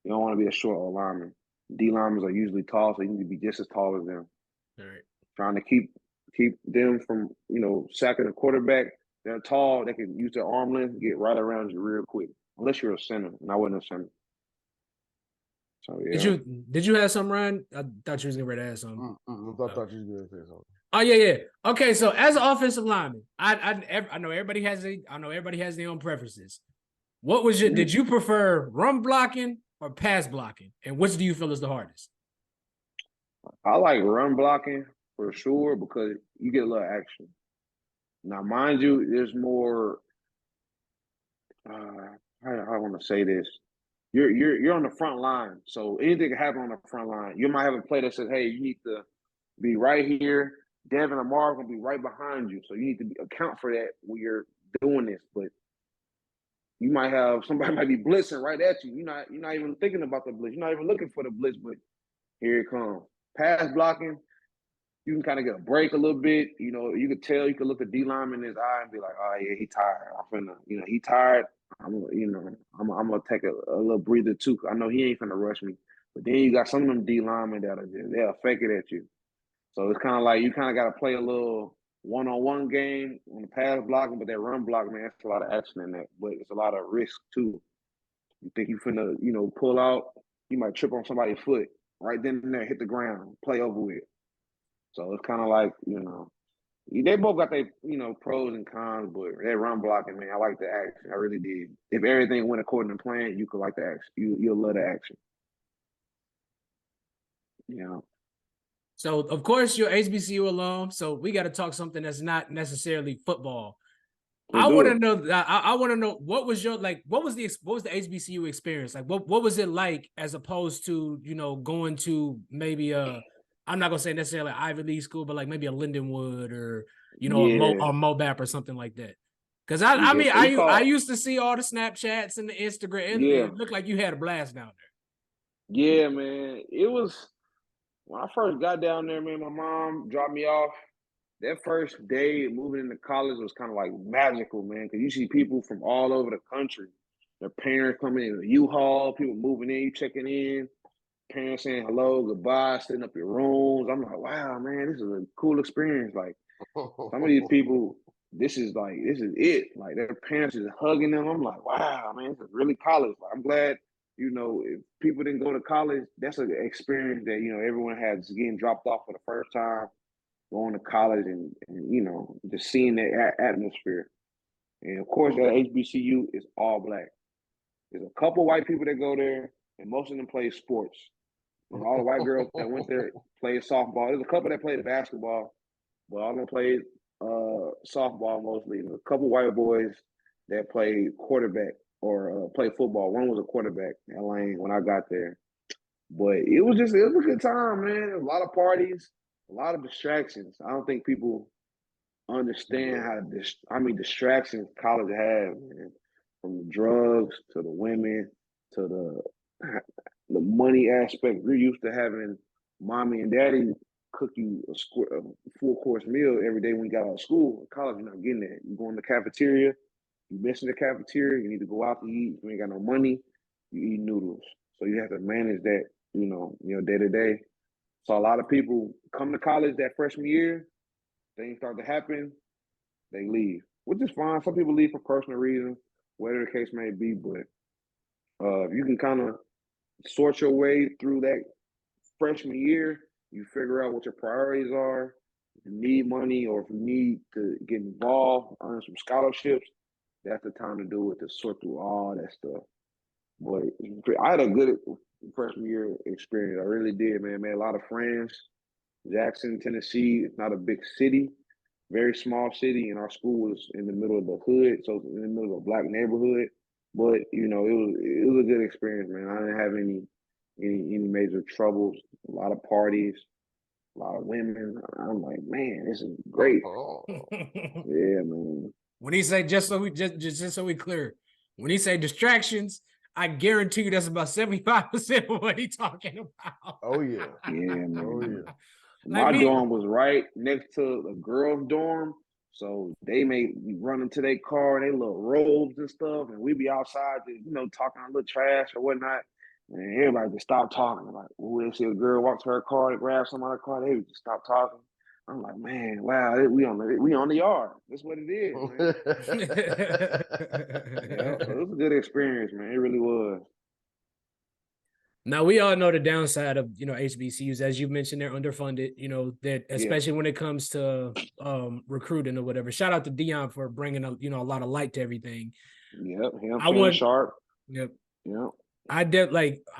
You don't want to be a short old lineman. D linemen are usually tall, so you need to be just as tall as them. All right. Trying to keep them from, sacking the quarterback. They're tall. They can use their arm length, get right around you real quick. Unless you're a center, and I wasn't a center. So yeah. Did you have something, Ryan? I thought you was getting ready to ask something. I thought you was going to say something. Oh yeah. Okay, so as an offensive lineman, I know everybody has their own preferences. What was your? Did you prefer run blocking or pass blocking, and which do you feel is the hardest? I like run blocking for sure because you get a little action. Now, mind you, there's more. I want to say this. You're on the front line, so anything can happen on the front line. You might have a play that says, "Hey, you need to be right here. Devin and Marv gonna be right behind you, so you need to account for that when you're doing this." But you might have somebody might be blitzing right at you. You're not even thinking about the blitz. You're not even looking for the blitz, but here it comes. Pass blocking, you can kind of get a break a little bit. You could tell, you could look at D lineman in his eye and be like, oh yeah, he tired. I'm finna, he tired. I'm gonna take a little breather too. I know he ain't finna rush me. But then you got some of them D linemen they'll fake it at you. So it's kind of like you kind of got to play a little one-on-one game on the pass blocking, but that run block, man, it's a lot of action in that. But it's a lot of risk too. You think you finna, pull out, you might trip on somebody's foot right then and there, hit the ground, play over with. So it's kind of like, they both got their, pros and cons, but that run blocking, man, I like the action. I really did. If everything went according to plan, you could like the action. You'll love the action. Yeah. So, of course, you're HBCU alum, so we got to talk something that's not necessarily football. I want to know. I want to know what was the HBCU experience like? What was it like as opposed to going to maybe I'm not gonna say necessarily Ivy League school, but like maybe a Lindenwood or a MOBAP or something like that. Because I used to see all the Snapchats and the Instagram, and it looked like you had a blast down there. Yeah, man. It was when I first got down there, man. My mom dropped me off. That first day moving into college was kind of like magical, man, because you see people from all over the country. Their parents coming in a U-Haul, people moving in, you checking in, parents saying hello, goodbye, setting up your rooms. I'm like, wow, man, this is a cool experience. Like, some of these people, this is it. Like, their parents is hugging them. I'm like, wow, man, this is really college. Like, I'm glad, if people didn't go to college, that's an experience that, everyone has getting dropped off for the first time. Going to college and just seeing that atmosphere. And of course, that HBCU is all black. There's a couple white people that go there, and most of them play sports. And all the white girls that went there played softball. There's a couple that played basketball, but all of them played softball mostly. There's a couple white boys that played quarterback or played football. One was a quarterback at Lane when I got there. But it was a good time, man. A lot of parties. A lot of distractions. I don't think people understand how many distractions college has, man. From the drugs to the women to the money aspect. We're used to having mommy and daddy cook you a full course meal every day when you got out of school. In college, you're not getting that. You go in the cafeteria, you missing the cafeteria, you need to go out to eat. You ain't got no money, you eat noodles. So you have to manage that, day to day. So a lot of people come to college that freshman year, things start to happen, they leave, which is fine. Some people leave for personal reasons, whatever the case may be. But if you can kind of sort your way through that freshman year, you figure out what your priorities are. If you need money or if you need to get involved, earn some scholarships, that's the time to do it, to sort through all that stuff. But I had a good freshman year experience. I really did, man. Made a lot of friends. Jackson, Tennessee, it's not a big city, very small city, and our school was in the middle of the hood, so in the middle of a black neighborhood. But it was a good experience, man. I didn't have any major troubles. A lot of parties, a lot of women. I'm like, man, this is great. Oh. Yeah, man. When he say just so we clear, when he say distractions, I guarantee you that's about 75% of what he talking about. Oh yeah. Yeah, man. Oh yeah. My dorm was right next to the girls' dorm, so they may be running to their car in their little robes and stuff, and we be outside, talking a little trash or whatnot. And everybody just stop talking. Like, they see a girl walk to her car to grab some out of her car, they would just stop talking. I'm like, man, wow, we on the yard. That's what it is, man. Yeah, so it was a good experience, man. It really was. Now we all know the downside of HBCUs, as you mentioned, they're underfunded. That especially when it comes to recruiting or whatever. Shout out to Dion for bringing a lot of light to everything. Yep, him, Sharp. Yep. Yep. I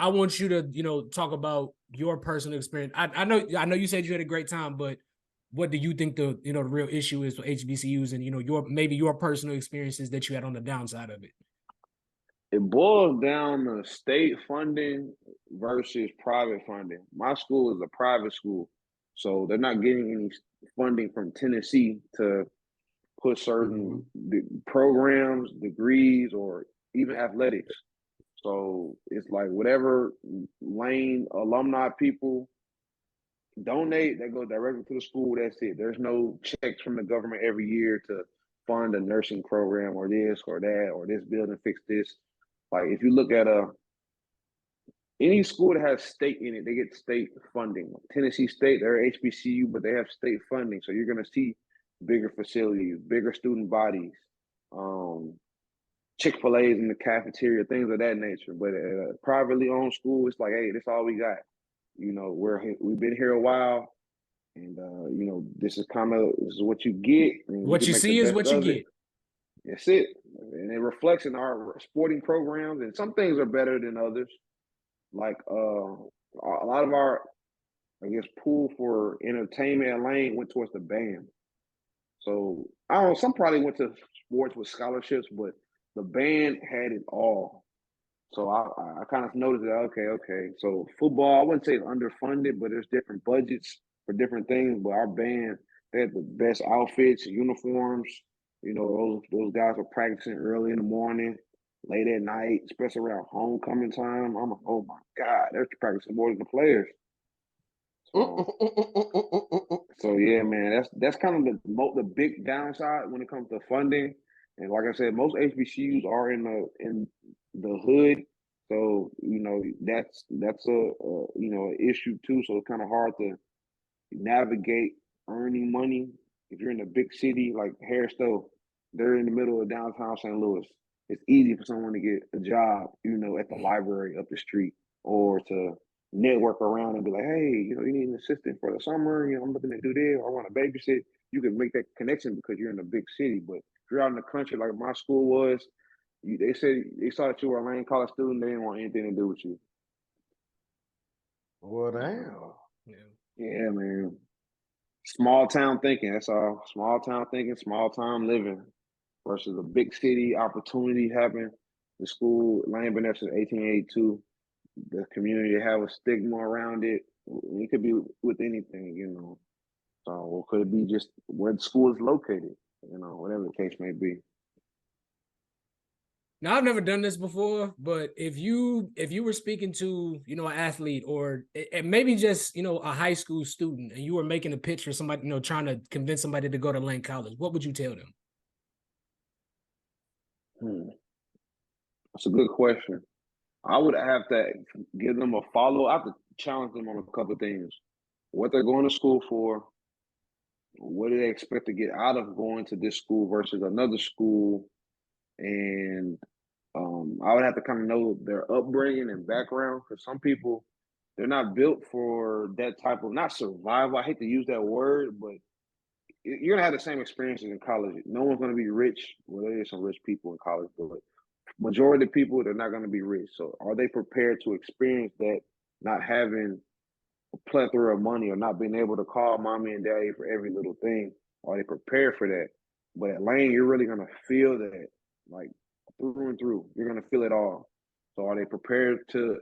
want you to talk about your personal experience. I know you said you had a great time, but what do you think the real issue is for HBCUs and your personal experiences that you had on the downside of it? It boils down to state funding versus private funding. My school is a private school, so they're not getting any funding from Tennessee to put certain programs, degrees, or even athletics. So it's like whatever lane alumni people donate, they go directly to the school. That's it. There's no checks from the government every year to fund a nursing program or this or that or this building fix this. Like if you look at any school that has state in it, they get state funding. Tennessee State, they're HBCU, but they have state funding. So you're gonna see bigger facilities, bigger student bodies, Chick-fil-A's in the cafeteria, things of that nature. But at a privately owned school, it's like, hey, this is all we got. We've been here a while, and this is what you get. What you see is what you get. That's it. And it reflects in our sporting programs, and some things are better than others. Like a lot of our, pool for entertainment and lane went towards the band. So I don't know, some probably went to sports with scholarships, but the band had it all. So I kind of noticed that, okay. So football, I wouldn't say it's underfunded, but there's different budgets for different things. But our band, they had the best outfits, uniforms. Those guys were practicing early in the morning, late at night, especially around homecoming time. I'm like, oh my God, they're practicing more than the players. So yeah, man, that's kind of the big downside when it comes to funding. And like I said, most HBCUs are in the hood, so that's a issue too. So it's kind of hard to navigate earning money if you're in a big city like Harrisville. They're in the middle of downtown St. Louis. It's easy for someone to get a job, at the library up the street, or to network around and be like, hey, you need an assistant for the summer. I'm looking to do this, or I want to babysit. You can make that connection because you're in a big city. But if you're out in the country like my school was, they said they saw that you were a Lane College student. They didn't want anything to do with you. Well, damn. Yeah, man. Small town thinking. That's all. Small town thinking, small town living versus a big city opportunity having the school. Lane been there since 1882. The community have a stigma around it. It could be with anything, So, or could it be just where the school is located? Whatever the case may be. Now, I've never done this before, but if you were speaking to, an athlete or maybe just, a high school student, and you were making a pitch for somebody, trying to convince somebody to go to Lane College, what would you tell them? That's a good question. I would have to give them a follow. I have to challenge them on a couple of things. What they're going to school for, what do they expect to get out of going to this school versus another school, and I would have to kind of know their upbringing and background, because some people, they're not built for that type of, not survival. I hate to use that word, but you're gonna have the same experiences in college. No one's gonna be rich. Well, there is some rich people in college, but majority of the people, they're not gonna be rich. So are they prepared to experience that, not having a plethora of money or not being able to call mommy and daddy for every little thing? Are they prepared for that? But at Lane, you're really gonna feel that, like, through and through. You're gonna feel it all. So are they prepared to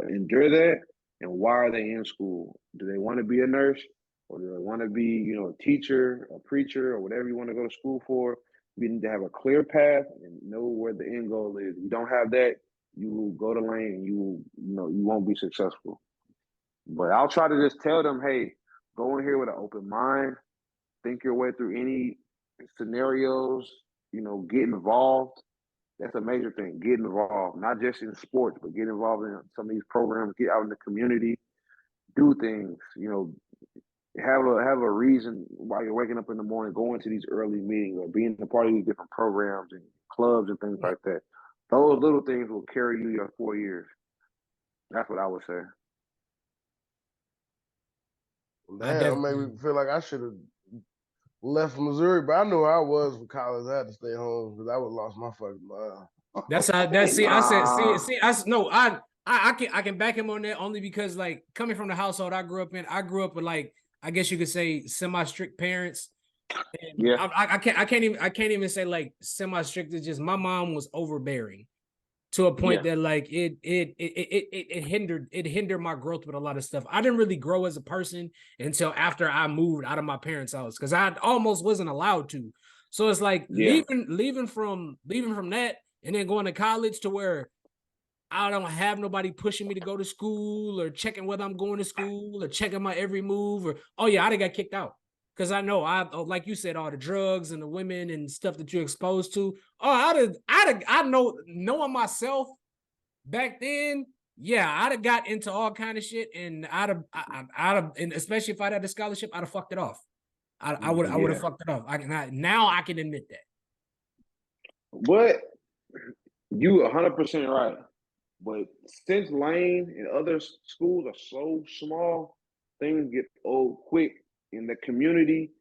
endure that? And why are they in school? Do they want to be a nurse, or do they want to be, a teacher, a preacher, or whatever you want to go to school for? You need to have a clear path and know where the end goal is. If you don't have that, you will go to Lane and you won't be successful. But I'll try to just tell them, hey, go in here with an open mind, think your way through any scenarios, get involved. That's a major thing. Get involved, not just in sports, but get involved in some of these programs, get out in the community, do things, have a reason why you're waking up in the morning, going to these early meetings or being a part of these different programs and clubs and things like that. Those little things will carry you your 4 years. That's what I would say. Damn, made me feel like I should have left Missouri, but I knew I was for college. I had to stay home because I would have lost my fucking mind. That's how. That's see. I said. See. I can back him on that only because, like, coming from the household I grew up in, I grew up with, like, I guess you could say, semi-strict parents. And yeah. I can't even say like semi-strict. It's just my mom was overbearing to a point that, like, it hindered my growth with a lot of stuff. I didn't really grow as a person until after I moved out of my parents' house because I almost wasn't allowed to. So it's like leaving from that and then going to college to where I don't have nobody pushing me to go to school or checking whether I'm going to school or checking my every move or, oh yeah, I got kicked out. Because I know like you said, all the drugs and the women and stuff that you're exposed to. Oh, I know, knowing myself back then, yeah, I'd have got into all kind of shit, and I'd have, and especially if I had a scholarship, I'd have fucked it off. I would have fucked it off. Now I can admit that. But you 100% right. But since Lane and other schools are so small, things get old quick in the community.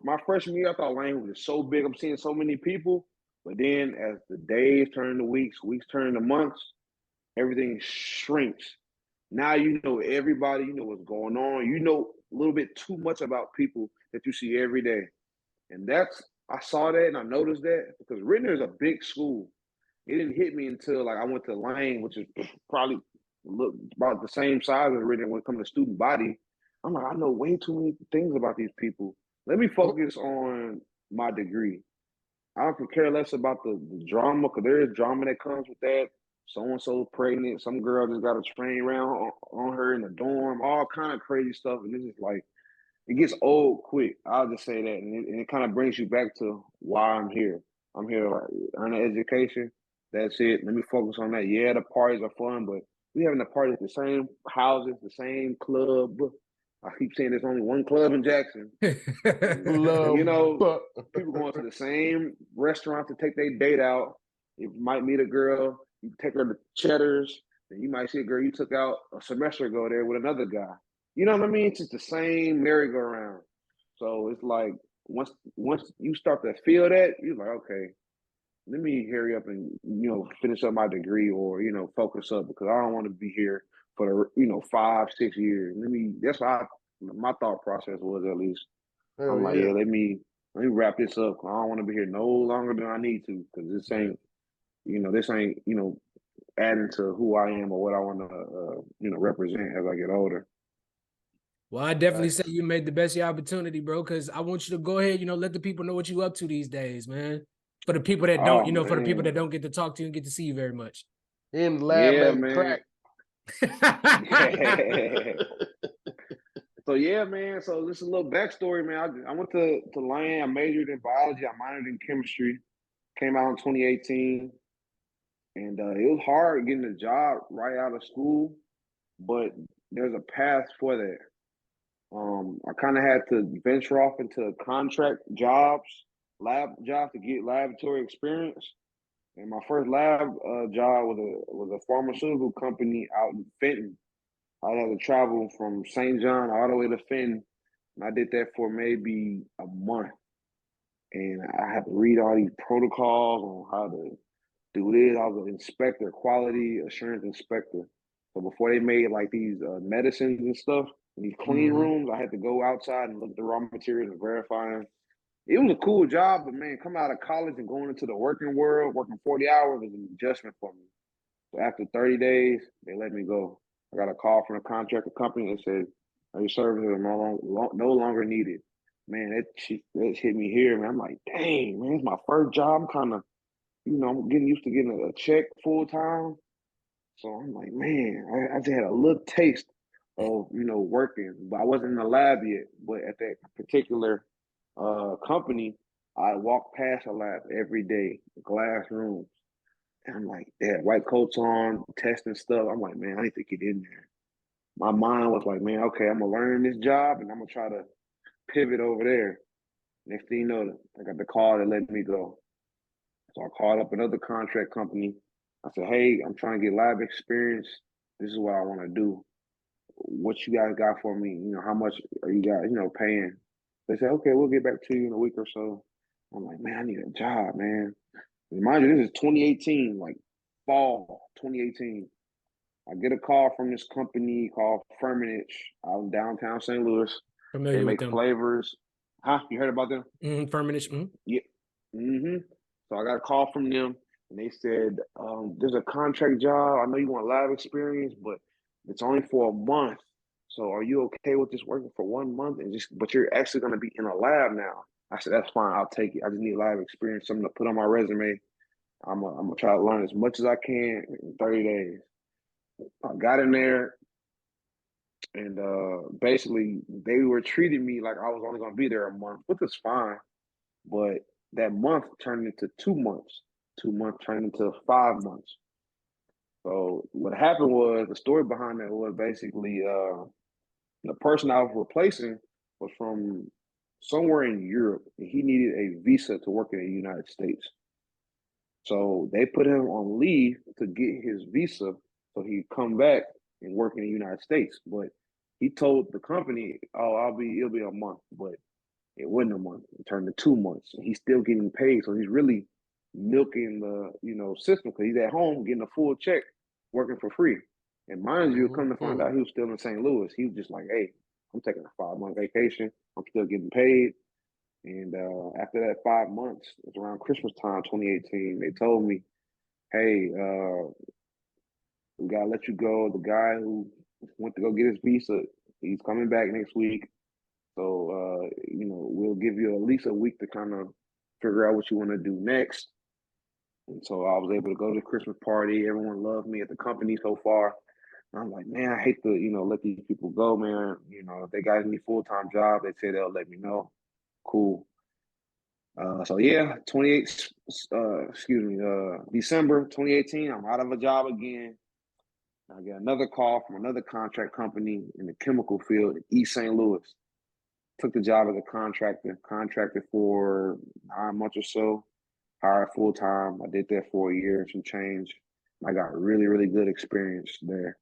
My freshman year, I thought Lane was so big. I'm seeing so many people. But then as the days turn to weeks, weeks turn to months, everything shrinks. Now you know everybody, you know what's going on. You know a little bit too much about people that you see every day. And I saw that and I noticed that because Ritenour is a big school. It didn't hit me until, like, I went to Lane, which is probably about the same size as Ritenour when it comes to student body. I'm like, I know way too many things about these people. Let me focus on my degree. I don't care less about the drama, because there is drama that comes with that. So-and-so pregnant, some girl just got a train around on her in the dorm, all kind of crazy stuff. And this is like, it gets old quick. I'll just say that. And it kind of brings you back to why I'm here. I'm here to earn an education. That's it. Let me focus on that. Yeah, the parties are fun, but we having the parties at the same houses, the same club. I keep saying there's only one club in Jackson. People going to the same restaurant to take their date out. You might meet a girl, you take her to Cheddar's, and you might see a girl you took out a semester ago there with another guy. You know what I mean? It's just the same merry-go-round. So it's like once you start to feel that, you're like, okay, let me hurry up and finish up my degree or focus up, because I don't want to be here for the 5-6 years. That's how my thought process was, at least. I'm like, let me wrap this up. I don't want to be here no longer than I need to, because this ain't adding to who I am or what I want to represent as I get older. Well, I definitely say you made the best of your opportunity, bro, because I want you to go ahead, let the people know what you up to these days, man. For the people that don't, for the people that don't get to talk to you and get to see you very much. In the lab, man. Crack. So yeah, man. So this is a little backstory, man. I went to Lane. I majored in biology. I minored in chemistry. Came out in 2018, and it was hard getting a job right out of school, but there's a path for that. I kind of had to venture off into contract jobs, lab jobs, to get laboratory experience. And my first lab job was a pharmaceutical company out in Fenton. I had to travel from St. John all the way to Fenton, and I did that for maybe a month. And I had to read all these protocols on how to do this. I was an inspector, quality assurance inspector. So before they made like these medicines and stuff, these clean rooms, I had to go outside and look at the raw materials and verify them. It was a cool job, but man, coming out of college and going into the working world, working 40 hours was an adjustment for me. So after 30 days, they let me go. I got a call from a contractor company that said, your services are no longer needed. Man, that hit me here, man. I'm like, dang, man, it's my first job. I'm kind of, I'm getting used to getting a check full time. So I'm like, man, I just had a little taste of, working, but I wasn't in the lab yet. But at that particular company, I walked past a lab every day, glass rooms. And I'm like, they had white coats on, testing stuff. I'm like, man, I need to get in there. My mind was like, man, okay, I'm gonna learn this job and I'm gonna try to pivot over there. Next thing you know, I got the call that let me go. So I called up another contract company. I said, hey, I'm trying to get lab experience. This is what I want to do. What you guys got for me? How much are you guys, paying? They said, okay, we'll get back to you in a week or so. I'm like, man, I need a job, man. And mind you, this is 2018, like fall 2018. I get a call from this company called Firmenich out in downtown St. Louis. Familiar They with make them. flavors. Huh? You heard about them? Firmenich. Yeah. So I got a call from them, and they said, "There's a contract job. I know you want lab experience, but it's only for a month. So are you okay with just working for 1 month but you're actually going to be in a lab now?" I said, "That's fine. I'll take it. I just need lab experience, something to put on my resume. I'm gonna try to learn as much as I can in 30 days." I got in there, and basically they were treating me like I was only going to be there a month, which is fine. But that month turned into 2 months. 2 months turned into 5 months. So what happened was, the story behind that was basically the person I was replacing was from somewhere in Europe, and he needed a visa to work in the United States. So they put him on leave to get his visa so he'd come back and work in the United States. But he told the company, "Oh, it'll be a month," but it wasn't a month. It turned to 2 months. And he's still getting paid. So he's really milking the, system, because he's at home getting a full check, working for free. And mind you, come to find out, he was still in St. Louis. He was just like, hey, I'm taking a 5-month vacation. I'm still getting paid. And after that 5 months, it's around Christmas time, 2018, they told me, hey, we got to let you go. The guy who went to go get his visa, he's coming back next week. So, we'll give you at least a week to kind of figure out what you want to do next. And so I was able to go to the Christmas party. Everyone loved me at the company so far. And I'm like, man, I hate to, let these people go, man. If they got any full-time job, they say they'll let me know. Cool. So yeah, December 2018, I'm out of a job again. I get another call from another contract company in the chemical field in East St. Louis. Took the job as a contracted for 9 months or so, hired full time. I did that for a year and some change. I got really, really good experience there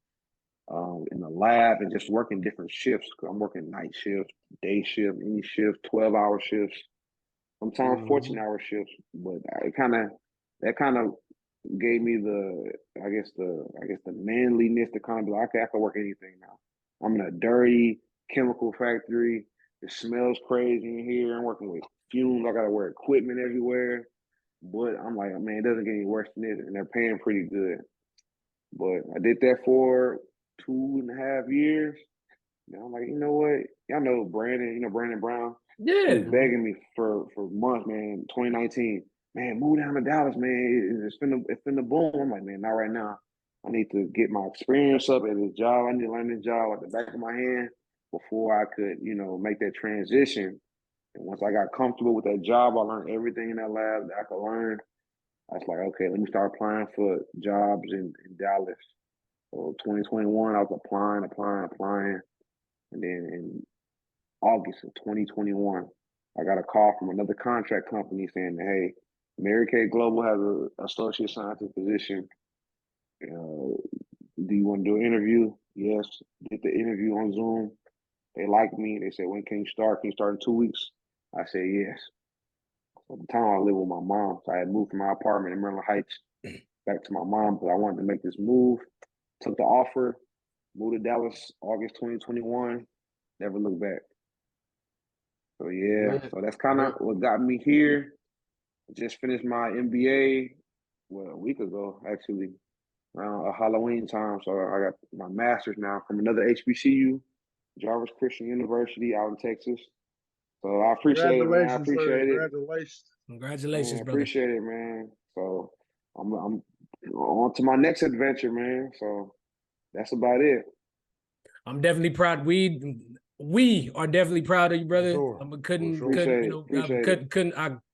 in the lab and just working different shifts. I'm working night shift, day shift, any shift, 12-hour shifts, sometimes 14-hour shifts. But that kind of gave me the manliness to kind of be like, okay, I can work anything now. I'm in a dirty chemical factory. It smells crazy in here. I'm working with fumes. I got to wear equipment everywhere. But I'm like, man, it doesn't get any worse than this. And they're paying pretty good. But I did that for 2.5 years. And I'm like, you know what? Y'all know Brandon, Brandon Brown. Yeah. He was begging me for months, man. 2019, man, move down to Dallas, man. It's finna boom. I'm like, man, not right now. I need to get my experience up at this job. I need to learn this job at the back of my hand before I could, make that transition. And once I got comfortable with that job, I learned everything in that lab that I could learn. I was like, okay, let me start applying for jobs in Dallas. So 2021, I was applying. And then in August of 2021, I got a call from another contract company saying, hey, Mary Kay Global has an associate scientist position. Do you want to do an interview? Yes. Did the interview on Zoom. They liked me. They said, when can you start? Can you start in 2 weeks? I said, yes. So at the time, I lived with my mom. So I had moved from my apartment in Maryland Heights back to my mom because I wanted to make this move. Took the offer, moved to Dallas August 2021. Never looked back. So, yeah. So that's kind of what got me here. Just finished my MBA, a week ago, actually, around Halloween time. So I got my master's now from another HBCU, Jarvis Christian University out in Texas. So I appreciate it, man. I appreciate it. Congratulations, man, brother. Appreciate it, man. So I'm on to my next adventure, man. So that's about it. I'm definitely proud. We are definitely proud of you, brother. Sure. I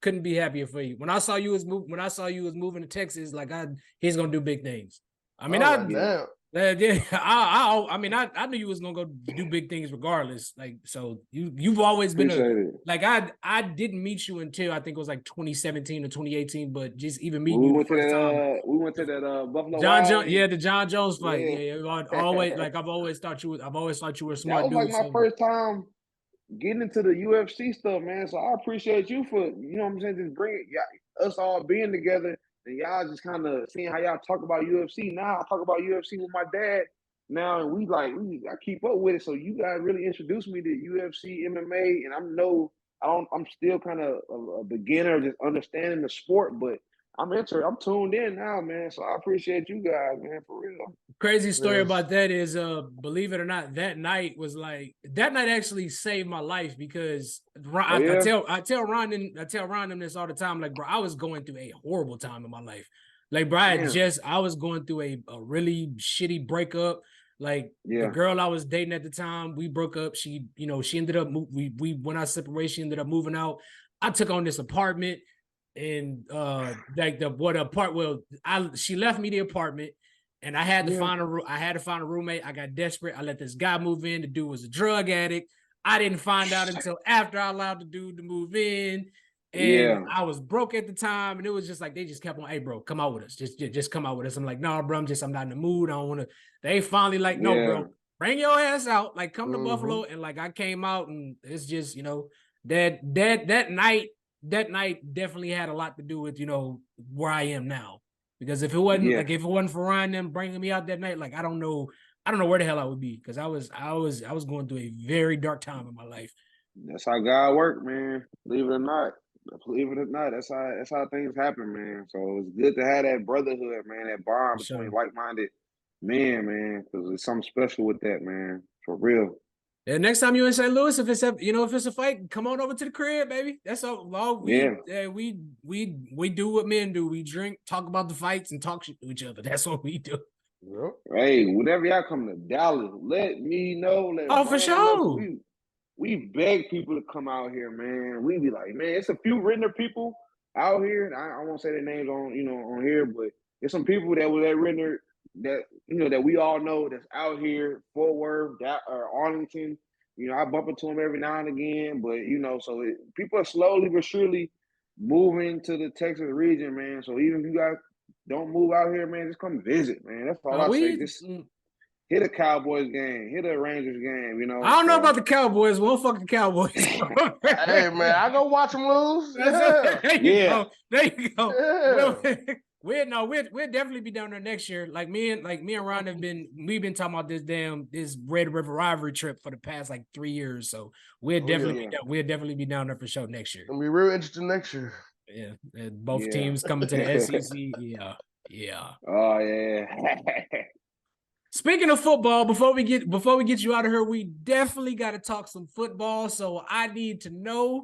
couldn't be happier for you. When I saw you was moving to Texas, like he's gonna do big things. I mean, I knew you was gonna go do big things regardless. Like, so you've always been like I didn't meet you until I think it was like 2017 or 2018, but just even meeting you the first time. We went to that Buffalo John Wild. Jones, the John Jones fight. Yeah. Always I've always thought you were a smart dude. That was like my first time getting into the UFC stuff, man. So I appreciate you for, you know what I'm saying, just bringing us all being together and y'all just kind of seeing how y'all talk about UFC. Now I talk about UFC with my dad now, and I keep up with it. So you guys really introduced me to UFC, MMA, and I'm still kind of a beginner, just understanding the sport, but I'm tuned in now, man. So I appreciate you guys, man, for real. Crazy story about that is, believe it or not, that night actually saved my life because I tell Ron them this all the time. Like, bro, I was going through a horrible time in my life. Like, bro, I was going through a really shitty breakup. Like, the girl I was dating at the time, we broke up. She ended up we went our separation. She ended up moving out. I took on this apartment. And she left me the apartment, and I had to find a roommate. I got desperate. I let this guy move in. The dude was a drug addict. I didn't find out until after I allowed the dude to move in, and I was broke at the time. And it was just like they just kept on, hey, bro, come out with us. Just come out with us. I'm like, no, bro, I'm not in the mood. I don't want to. They finally like, no, bro, bring your ass out. Like, come to Buffalo, and like I came out, and it's just that night definitely had a lot to do with, where I am now. Because if it wasn't for Ryan them bringing me out that night, like I don't know where the hell I would be, because I was going through a very dark time in my life. That's how God works, man. Believe it or not, that's how things happen, man. So it's good to have that brotherhood, man, that bond between like-minded men, man, because there's something special with that, man, for real. Yeah, next time you're in St. Louis, if it's a fight, come on over to the crib, baby. That's all. We do what men do. We drink, talk about the fights, and talk shit to each other. That's what we do. Yep. Hey, whenever y'all come to Dallas, let me know. For sure. We beg people to come out here, man. We be like, man, it's a few Ritenour people out here. And I won't say their names on here, but there's some people that were at Ritenour that we all know that's out here, Fort Worth, Arlington. I bump into them every now and again, but so people are slowly but surely moving to the Texas region, man. So even if you guys don't move out here, man, just come visit, man. That's all I say. Just hit a Cowboys game, hit a Rangers game, I don't know about the Cowboys. We'll fuck the Cowboys. Hey, man, I go watch them lose. There you go. We'll definitely be down there next year. Like me and Ron we've been talking about this Red River rivalry trip for the past like 3 years. So we'll definitely be down there for sure next year. It'll be real interesting next year. Yeah, both teams coming to the SEC. Yeah. Oh yeah. Speaking of football, before we get you out of here, we definitely got to talk some football. So I need to know.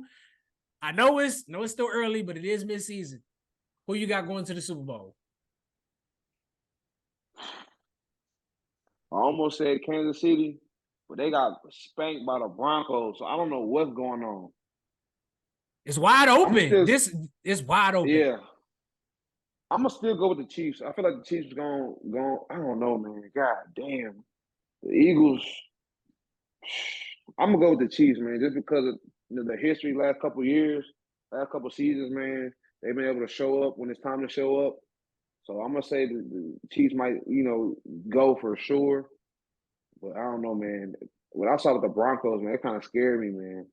I know it's still early, but it is mid-season. Who you got going to the Super Bowl? I almost said Kansas City, but they got spanked by the Broncos, so I don't know what's going on. It's wide open. This is wide open. Yeah. I'm going to still go with the Chiefs. I feel like the Chiefs going I don't know, man. God damn. The Eagles, I'm going to go with the Chiefs, man, just because of the history last couple years, last couple seasons, man. They've been able to show up when it's time to show up. So I'm gonna say the Chiefs might, go for sure. But I don't know, man. What I saw with the Broncos, man, it kind of scared me, man.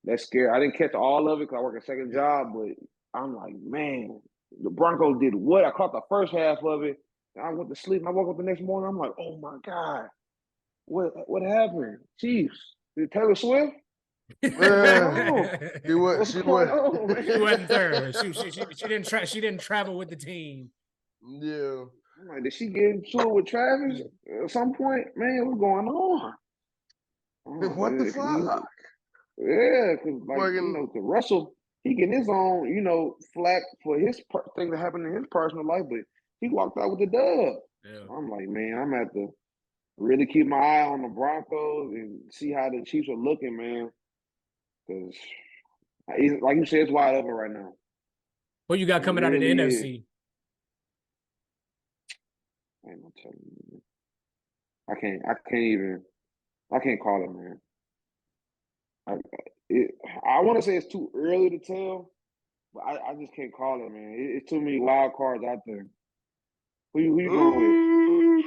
That's scary. I didn't catch all of it because I work a second job, but I'm like, man, the Broncos did what? I caught the first half of it. I went to sleep and I woke up the next morning. I'm like, oh my God, what happened? Chiefs? Did Taylor Swift? What's going on? What's going on, man? She wasn't there. She didn't travel with the team. Yeah. I'm like, did she get into it with Travis at some point? Man, what's going on? What the fuck? Yeah, because the Russell, he getting his own, flack for his thing that happened in his personal life, but he walked out with the dub. Yeah. I'm like, man, I'm at to really keep my eye on the Broncos and see how the Chiefs are looking, man. Because, like you said, it's wide open right now. What you got coming out of the NFC? I ain't gonna tell you. I can't call it, man. I want to say it's too early to tell, but I just can't call it, man. It's too many wild cards out there. Who you going with?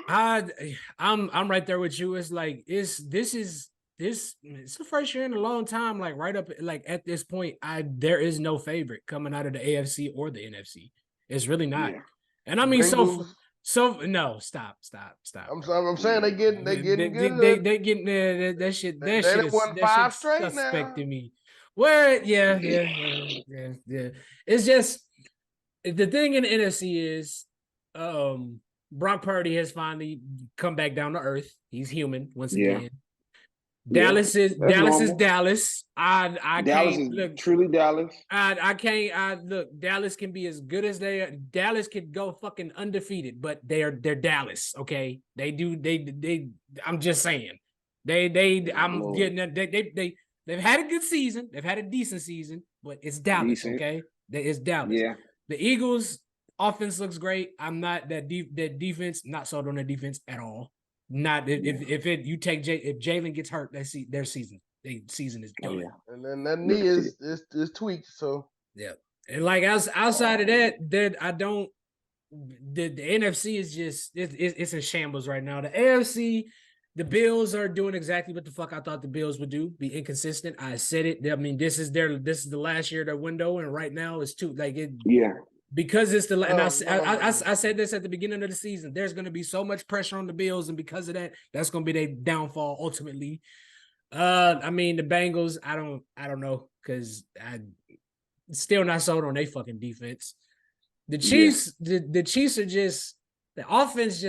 I'm right there with you. It's like it's the first year in a long time. Like right up, like at this point, there is no favorite coming out of the AFC or the NFC. It's really not. Yeah. And I mean, Bengals. so no, stop. I'm saying they getting good. They getting that shit. That shit is won 5 straight suspect now. to me. Well, yeah. It's just the thing in the NFC is, Brock Purdy has finally come back down to earth. He's human once again. Dallas is Dallas. I Dallas can't is look truly Dallas. I can't look. Dallas can be as good as they are. Dallas could go fucking undefeated, but they're Dallas. Okay, they. I'm just saying. They've had a good season. They've had a decent season, but it's Dallas. Decent. Okay, it's Dallas. Yeah. The Eagles offense looks great. I'm not that defense. Not sold on the defense at all. Not if Jalen gets hurt, their season is done. Oh, yeah. And then that knee is tweaked. So yeah, and like outside of that, I don't. The NFC is just it's in shambles right now. The AFC, the Bills are doing exactly what the fuck I thought the Bills would do. Be inconsistent. I said it. I mean, this is the last year of their window, and right now it's too like it. Yeah. Because it's the and I said this at the beginning of the season. There's going to be so much pressure on the Bills, and because of that, that's going to be their downfall ultimately. I mean the Bengals. I don't know because I still not sold on their fucking defense. The Chiefs, the Chiefs are just the offense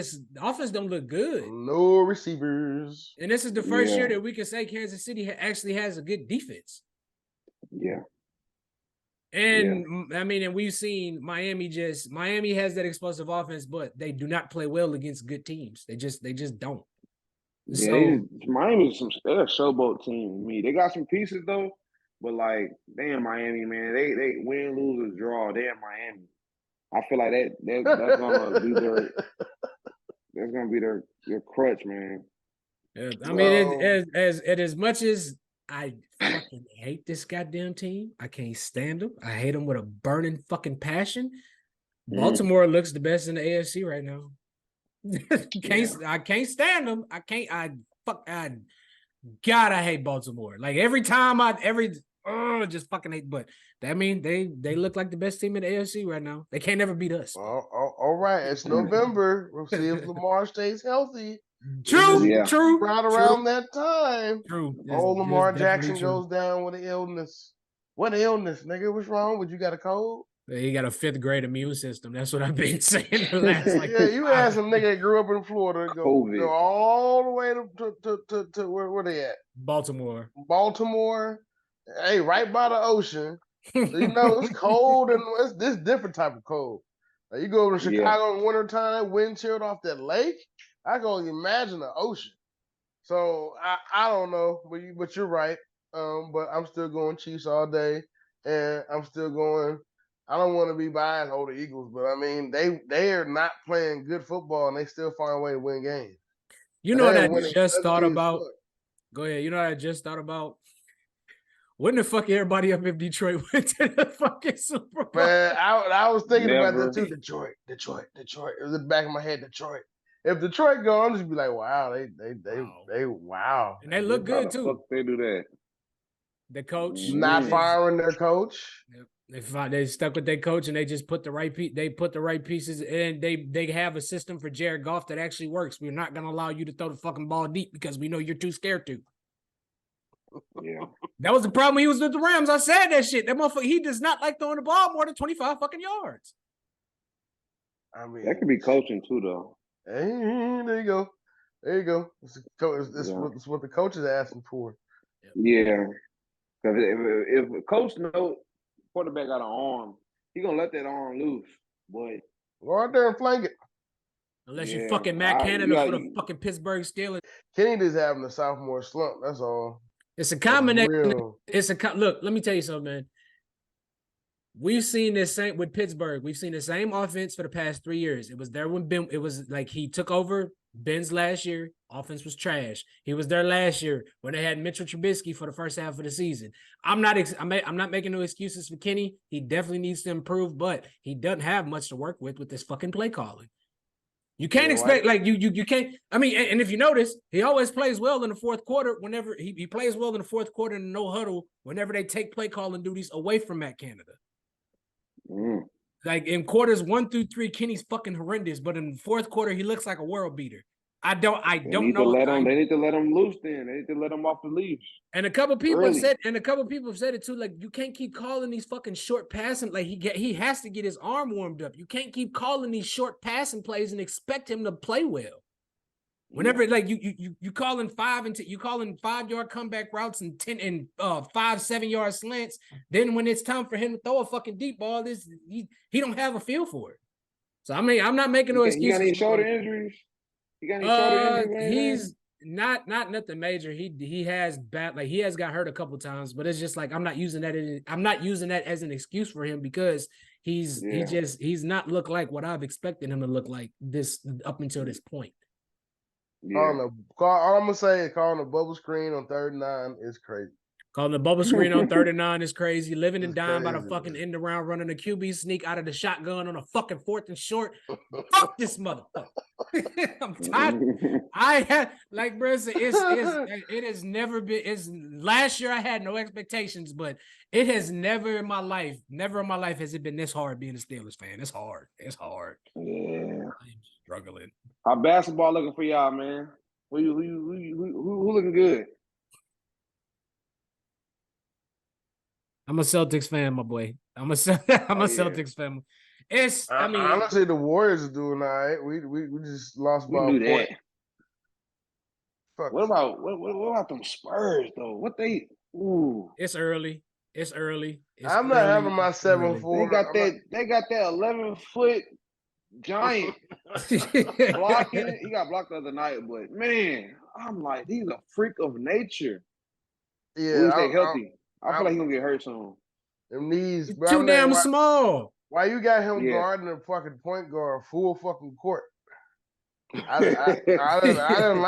don't look good. No receivers, and this is the first year that we can say Kansas City actually has a good defense. Yeah. And I mean, and we've seen Miami has that explosive offense, but they do not play well against good teams. They just don't. Yeah, Miami's they're a showboat team to me. They got some pieces though, but like they in Miami, man. They win, lose, or draw. They're in Miami. I feel like that's gonna be their crutch, man. Yeah, I mean, as much as I fucking hate this goddamn team, I can't stand them. I hate them with a burning fucking passion. Baltimore looks the best in the AFC right now. I can't stand them. I hate Baltimore. Like every time just fucking hate. But that mean they look like the best team in the AFC right now. They can't ever beat us. All right, it's November. We'll see if Lamar stays healthy. True. Right around that time. True. Old Lamar Jackson goes down with an illness. What illness, nigga? What's wrong? Would you got a cold? He got a 5th grade immune system. That's what I've been saying the last you had some nigga that grew up in Florida go all the way to where they at? Baltimore. Hey, right by the ocean. So, it's cold and it's this different type of cold. Like, you go to Chicago in wintertime, that wind chilled off that lake. I can only imagine the ocean. So I don't know, but you're right. But I'm still going Chiefs all day, and I'm still going. I don't want to be biased over the Eagles, but I mean they are not playing good football, and they still find a way to win games. You know what I just thought about? Go ahead. You know what I just thought about? Wouldn't the fuck everybody up if Detroit went to the fucking Super Bowl? Man, I was thinking about Never. that too. Detroit. It was in the back of my head, Detroit. If Detroit go, I'm just be like, wow, wow. And they look good How the too. fuck they do that? The coach Not firing their coach. They stuck with their coach and they just put the right pieces and they have a system for Jared Goff that actually works. We're not gonna allow you to throw the fucking ball deep because we know you're too scared to. Yeah. That was the problem when he was with the Rams. I said that shit. That motherfucker, he does not like throwing the ball more than 25 fucking yards. I mean, That could be coaching too, though. Hey, there you go. It's what the coach is asking for. Yeah. Because if a coach knows quarterback got an arm, he gonna let that arm loose. Boy. Go out there and flank it. Unless you fucking Matt Canada for the fucking Pittsburgh Steelers. Kennedy's having a sophomore slump. That's all. It's a combination. Look, let me tell you something, man. We've seen this same with Pittsburgh. We've seen the same offense for the past 3 years. It was there when Ben. It was like he took over Ben's last year. Offense was trash. He was there last year when they had Mitchell Trubisky for the first half of the season. I'm not making no excuses for Kenny. He definitely needs to improve, but he doesn't have much to work with this fucking play calling. You can't expect you can't. I mean, and if you notice, he always plays well in the fourth quarter. Whenever he plays well in the fourth quarter in no huddle, whenever they take play calling duties away from Matt Canada. Like in quarters 1 through 3, Kenny's fucking horrendous, but in the fourth quarter, he looks like a world beater. I don't know. They need to let him loose. Then they need to let him off the leash. And a couple people have said it too. Like you can't keep calling these fucking short passing. Like he has to get his arm warmed up. You can't keep calling these short passing plays and expect him to play well. Whenever like you calling 5-yard comeback routes and 10 and 5-7-yard slants, then when it's time for him to throw a fucking deep ball, he don't have a feel for it. So I mean, I'm not making no excuses. You got any shoulder injuries? He's not nothing major. He has got hurt a couple times, but it's just like I'm not using that as an excuse for him because he's not looked like what I've expected him to look like this up until this point. Yeah. All I'm gonna say is calling a bubble screen on 3rd and 9 is crazy. Calling the bubble screen on 3rd and 9 is crazy. Living and dying by the fucking end around, running a QB sneak out of the shotgun on a fucking 4th and short. Fuck this motherfucker. I'm tired. I had like, bro, it has never been. Last year I had no expectations, but it has never in my life has it been this hard being a Steelers fan. It's hard. Yeah, I'm struggling. How basketball looking for y'all, man? Who looking good? I'm a Celtics fan, my boy. I'm a Celtics fan. Honestly, the Warriors are doing all right. We just lost by a point. What about them Spurs though? What they? Ooh, it's early. I'm not having my 7-4. They got that 11-foot giant blocking it. He got blocked the other night, but man, I'm like, he's a freak of nature. Yeah, stay healthy. I feel like he's gonna get hurt soon. Them knees too damn small. Why you got him guarding a fucking point guard full fucking court? I didn't like that. I didn't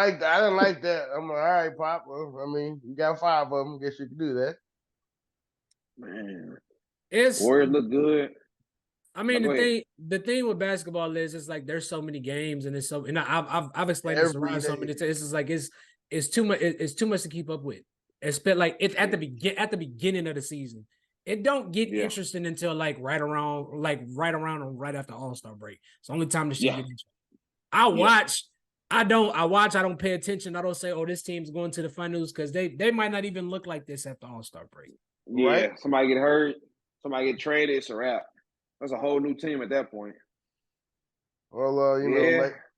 like that. I'm like, all right, Pop. Well, I mean, you got 5 of them. Guess you can do that. Man, Warriors look good. I mean, the thing with basketball is it's like there's so many games and it's so and I've explained this around so many times. It's like it's too much. It's too much to keep up with. It's like it's at the beginning of the season. It don't get interesting until right after All-Star break. It's the only time the shit get interesting. I watch. I don't pay attention. I don't say, oh, this team's going to the finals because they might not even look like this after All-Star break. Yeah, right? Somebody get hurt, somebody get traded, it's a wrap. That's a whole new team at that point. Well, know,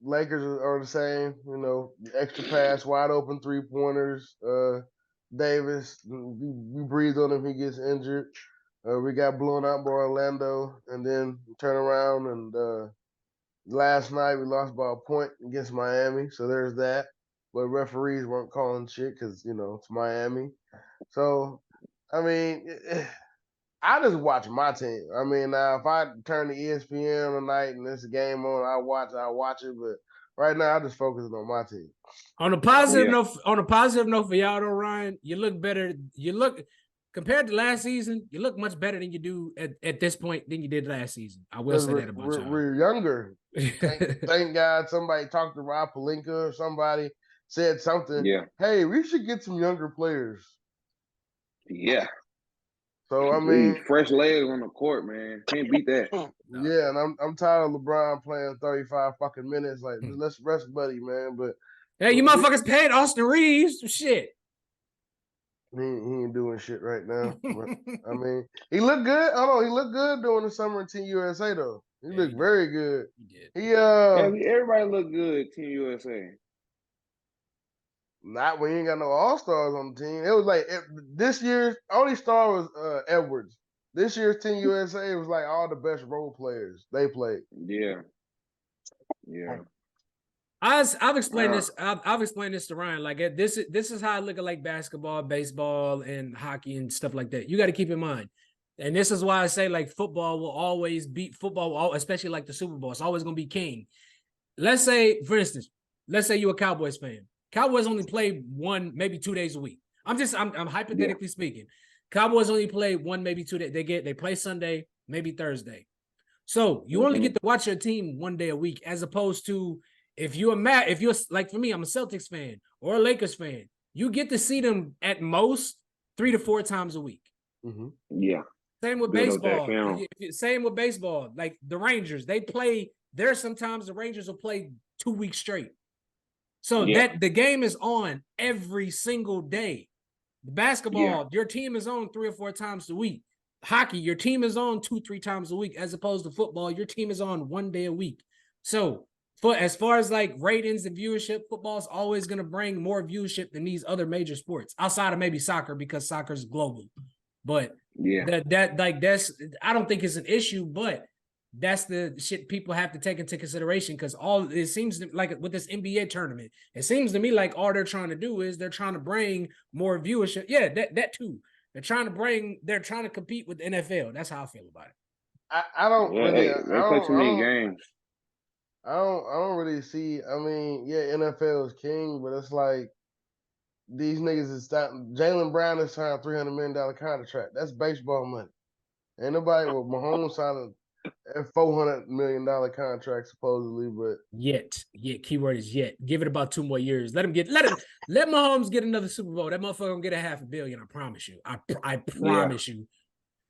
Lakers are the same. You know, extra pass, wide open 3-pointers. Davis, we breathe on him. He gets injured. We got blown out by Orlando, and then turn around and last night we lost by a point against Miami. So there's that. But referees weren't calling shit because it's Miami. So I mean, I just watch my team. I mean, now if I turn to ESPN tonight and there's a game on, I watch it. But right now, I just focus on my team. On a positive note, for y'all though, Ryan, you look better. compared to last season, you look much better than you do at this point than you did last season. I will say that about y'all. We're younger. Thank God somebody talked to Rob Pelinka or somebody said something. Yeah. Hey, we should get some younger players. Yeah. So I mean, fresh legs on the court, man. Can't beat that. Yeah, and I'm tired of LeBron playing 35 fucking minutes. Like, let's rest buddy, man. But hey, you motherfuckers paid Austin Reeves some shit. He ain't doing shit right now. I mean, he looked good. Hold on, he looked good during the summer in Team USA though. He looked very good. He everybody looked good Team USA. Not when you ain't got no all-stars on the team. It was like this year's only star was Edwards. This year's Team USA was like all the best role players they played. Yeah. I've explained this. I've explained this to Ryan. Like this is how I look at like basketball, baseball, and hockey and stuff like that. You got to keep in mind, and this is why I say like football will always beat football, especially like the Super Bowl. It's always gonna be king. Let's say, for instance, you're a Cowboys fan. Cowboys only play 1, maybe 2 days a week. I'm hypothetically speaking. Cowboys only play 1, maybe 2 days. They play Sunday, maybe Thursday. So you only get to watch your team 1 day a week, as opposed to if you're like, for me, I'm a Celtics fan or a Lakers fan, you get to see them at most 3 to 4 times a week. Mm-hmm. Yeah. Same with baseball. Same with baseball. Like the Rangers, there's sometimes the Rangers will play 2 weeks straight. So that the game is on every single day. The basketball, your team is on 3 or 4 times a week. Hockey, your team is on 2-3 times a week, as opposed to football, your team is on 1 day a week. So as far as like ratings and viewership, football is always going to bring more viewership than these other major sports, outside of maybe soccer, because soccer is global. But that's I don't think it's an issue, but that's the shit people have to take into consideration, because it seems like with this NBA tournament, it seems to me like all they're trying to do is they're trying to bring more viewership. Yeah, that too. They're trying to compete with the NFL. That's how I feel about it. I don't really. They play too many games. I don't really see. I mean, NFL is king, but it's like these niggas is starting. Jaylen Brown is signed a $300 million contract. That's baseball money. Ain't nobody with Mahomes signing a $400 million contract supposedly, but yet, keyword is yet. Give it about 2 more years. Let Mahomes get another Super Bowl. That motherfucker gonna get a $500 million. I promise you. I promise you.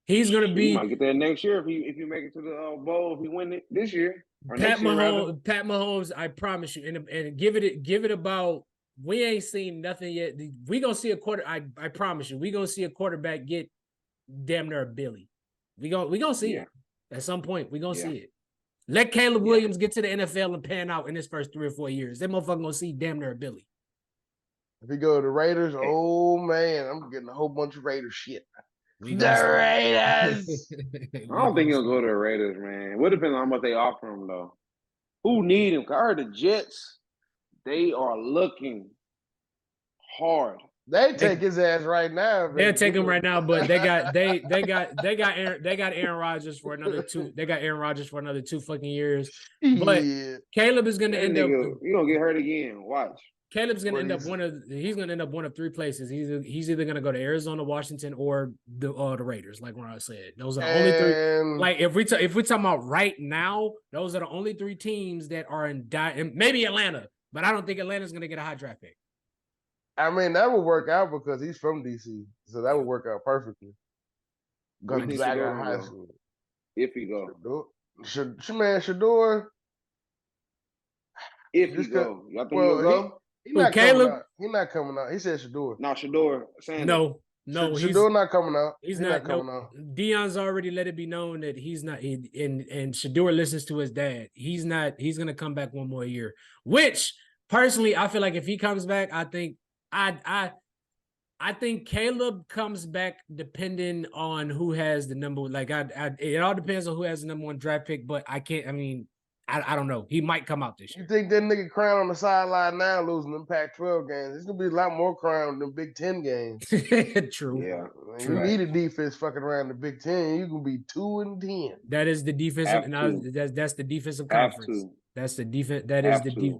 He's gonna be. He might get there next year if you make it to the bowl. If he win it this year. Pat Mahomes, I promise you, and give it about. We ain't seen nothing yet. We gonna see a quarter. I promise you, we gonna see a quarterback get damn near a Billy. We gonna see it at some point. We gonna see it. Let Caleb Williams get to the NFL and pan out in his first 3 or 4 years. That motherfucker gonna see damn near a Billy. If he go to the Raiders, oh man, I'm getting a whole bunch of Raiders shit. The Raiders. I don't think he'll go to the Raiders, man. It would depend on how much they offer him, though. Who need him? I heard the Jets. They are looking hard. They take his ass right now. They'll take him right now, but they got Aaron Rodgers for another 2. They got Aaron Rodgers for another 2 fucking years. But Caleb is gonna end up. You're gonna get hurt again. Watch. Caleb's gonna end up he's gonna end up one of 3 places. He's either gonna go to Arizona, Washington, or the Raiders, like Ron said. Those are the only 3. Like if we talking about right now, those are the only 3 teams that are in maybe Atlanta, but I don't think Atlanta's gonna get a high draft pick. I mean, that would work out because he's from DC, so that would work out perfectly. Gonzaga High School. If he go, Shador. If he go, y'all think he'll go? He's not coming out. He's not coming out. He said Shador. No, Shador. No, Shador not coming out. He's not coming out. Deion's already let it be known that he's not. And Shador listens to his dad. He's not. He's gonna come back 1 more year. Which personally, I feel like if he comes back, I think Caleb comes back depending on who has the number. Like it all depends on who has the number 1 draft pick. But I can't. I mean. I don't know. He might come out this year. You think that nigga crying on the sideline now losing them Pac-12 games? There's going to be a lot more crying than Big Ten games. True. Yeah. You need a defense fucking around the Big Ten. You can be 2-10. That is the defensive. That's the defensive conference. That's the defense. That is the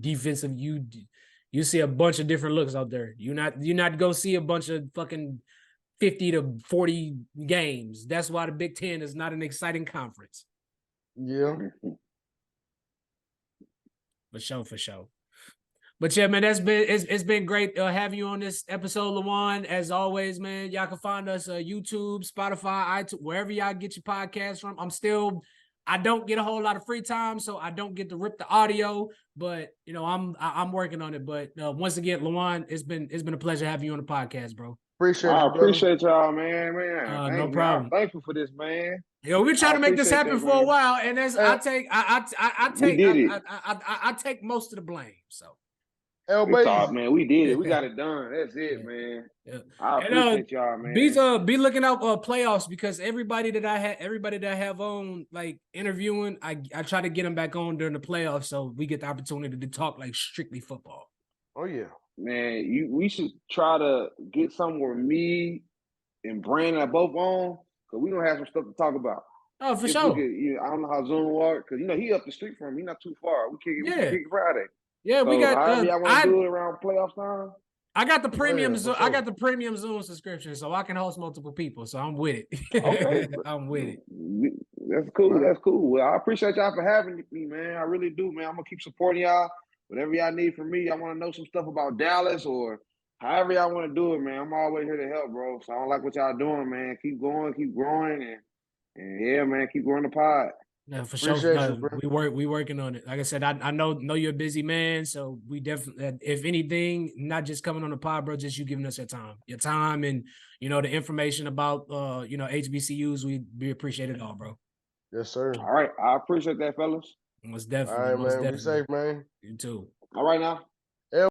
defensive. You see a bunch of different looks out there. You're not gonna see a bunch of fucking 50 to 40 games. That's why the Big Ten is not an exciting conference. Yeah. For sure. But yeah, man, it's been great having you on this episode, LeJuan. As always, man, y'all can find us YouTube, Spotify, iTunes, wherever y'all get your podcasts from. I don't get a whole lot of free time, so I don't get to rip the audio. But you know, I'm working on it. But once again, LeJuan, it's been a pleasure having you on the podcast, bro. I appreciate y'all, man. No problem. I'm thankful for this, man. Yo, we're trying to make this happen for a while, and that's I take most of the blame. So. Man, we did it. We got it done. That's it, man. Yeah. I appreciate y'all, man. Be looking out for playoffs because everybody that I have on like interviewing, I try to get them back on during the playoffs so we get the opportunity to talk like strictly football. Oh yeah, man. We should try to get somewhere me and Brandon are both on because we gonna have some stuff to talk about. Oh, for sure. I don't know how Zoom works because he up the street from me. He not too far. We kick it Friday. Yeah, so we got. However y'all want to do it around playoff time. I got the premium. I got the premium Zoom subscription, so I can host multiple people. So I'm with it. Okay, I'm with it. That's cool. That's cool. Well, I appreciate y'all for having me, man. I really do, man. I'm gonna keep supporting y'all. Whatever y'all need from me, I want to know some stuff about Dallas or however y'all want to do it, man. I'm always here to help, bro. So I don't like what y'all doing, man. Keep going, keep growing, and yeah, man, keep growing the pod. No, for sure. We working on it. Like I said, I know you're a busy man, so we definitely, if anything, not just coming on the pod, bro, just you giving us your time, and the information about HBCUs. We appreciate it all, bro. Yes, sir. All right, I appreciate that, fellas. Most definitely. All right, man. Definitely. Be safe, man. You too. All right now.